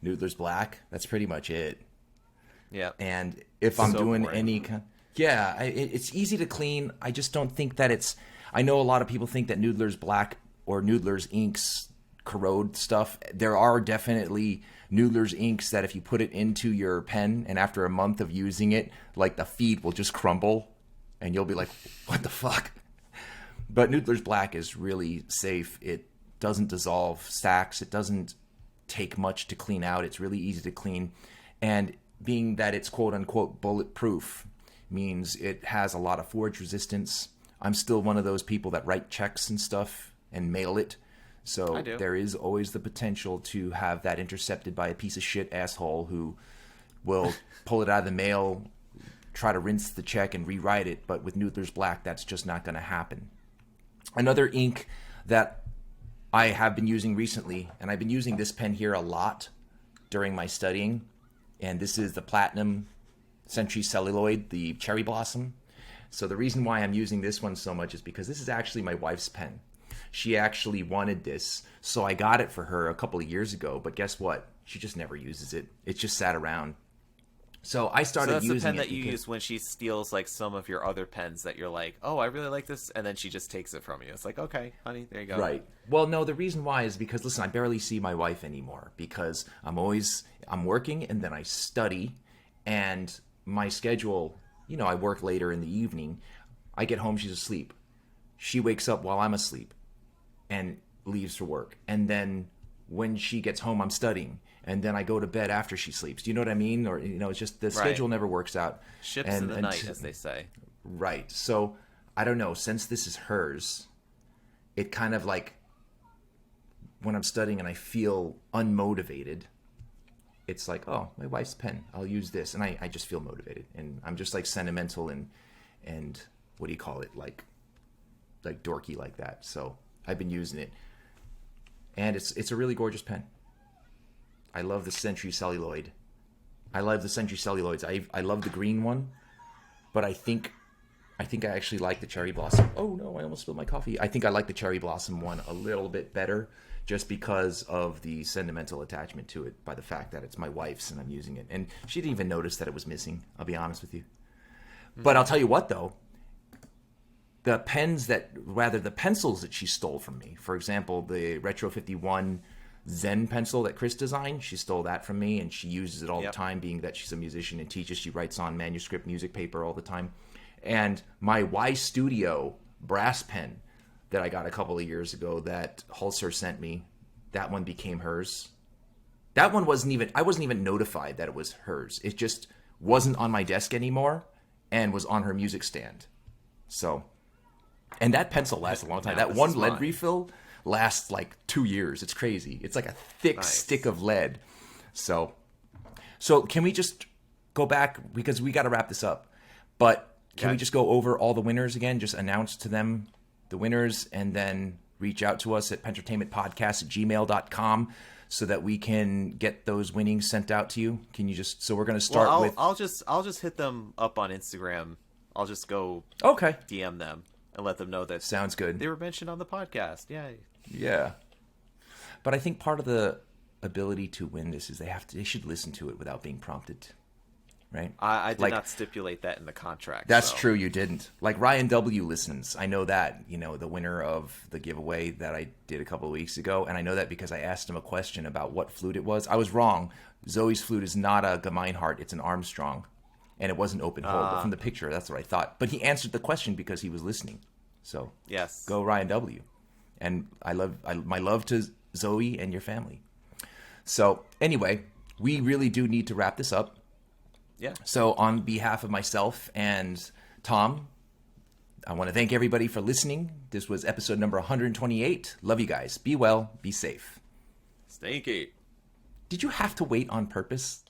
Noodler's Black. That's pretty much it. yeah. And if I'm So doing boring. any kind, it's easy to clean. I just don't think that it's. I know a lot of people think that Noodler's Black or Noodler's inks corrode stuff. There are definitely Noodler's inks that if you put it into your pen and after a month of using it, like the feed will just crumble, and you'll be like, "What the fuck?" But Noodler's Black is really safe. It doesn't dissolve stacks. It doesn't take much to clean out. It's really easy to clean. And being that it's quote-unquote bulletproof means it has a lot of forge resistance. I'm still one of those people that write checks and stuff and mail it. So there is always the potential to have that intercepted by a piece of shit asshole who will pull it out of the mail, try to rinse the check and rewrite it. But with Noodler's Black, that's just not going to happen. Another ink that I have been using recently, and I've been using this pen here a lot during my studying, and this is the Platinum Century Celluloid, the Cherry Blossom. So the reason why I'm using this one so much is because this is actually my wife's pen. She actually wanted this, so I got it for her a couple of years ago, but guess what? She just never uses it. It just sat around. So I started using it. So that's the pen that you use when she steals like some of your other pens that you're like, oh, I really like this, and then she just takes it from you. It's like, okay, honey, there you go. Right. Well, no, the reason why is because, listen, I barely see my wife anymore because I'm working and then I study, and my schedule, I work later in the evening. I get home, she's asleep. She wakes up while I'm asleep and leaves for work. And then when she gets home, I'm studying. And then I go to bed after she sleeps. Do you know what I mean? Or, it's just the schedule never works out. Ships in the night, as they say. Right. So, I don't know. Since this is hers, it kind of like, when I'm studying and I feel unmotivated, it's like, oh, my wife's pen. I'll use this. And I just feel motivated. And I'm just like sentimental and what do you call it? Like dorky like that. So, I've been using it. And it's a really gorgeous pen. I love the Century Celluloid. I love the Century Celluloids. I love the green one, but I think I actually like the Cherry Blossom. Oh no, I almost spilled my coffee. I think I like the Cherry Blossom one a little bit better just because of the sentimental attachment to it by the fact that it's my wife's and I'm using it. And she didn't even notice that it was missing, I'll be honest with you. But I'll tell you what though, the pencils that she stole from me, for example, the Retro 51 Zen pencil that Chris designed, she stole that from me and she uses it all the time, being that she's a musician and teaches. She writes on manuscript music paper all the time. And my Y Studio brass pen that I got a couple of years ago that Hulser sent me, that one became hers. That one I wasn't even notified that it was hers. It just wasn't on my desk anymore and was on her music stand. So, and that pencil lasts a long time. That one lead refill lasts like 2 years. It's crazy. It's like a thick stick of lead. So can we just go back, because we got to wrap this up, but can we just go over all the winners again? Just announce to them the winners and then reach out to us at pentertainmentpodcast@gmail.com so that we can get those winnings sent out to you. Can you just, so we're going to start with... I'll just hit them up on Instagram. I'll just go DM them and let them know that sounds good. They were mentioned on the podcast. Yay. Yeah. But I think part of the ability to win this is they should listen to it without being prompted. Right? I did not stipulate that in the contract. That's true, you didn't. Like Ryan W. listens. I know that, the winner of the giveaway that I did a couple of weeks ago. And I know that because I asked him a question about what flute it was. I was wrong. Zoe's flute is not a Gemeinhardt. It's an Armstrong. And it wasn't open hole. But from the picture, that's what I thought. But he answered the question because he was listening. So yes, go Ryan W. And my love to Zoe and your family. So anyway, we really do need to wrap this up. Yeah. So on behalf of myself and Tom, I want to thank everybody for listening. This was episode number 128. Love you guys. Be well. Be safe. Stinky. Did you have to wait on purpose?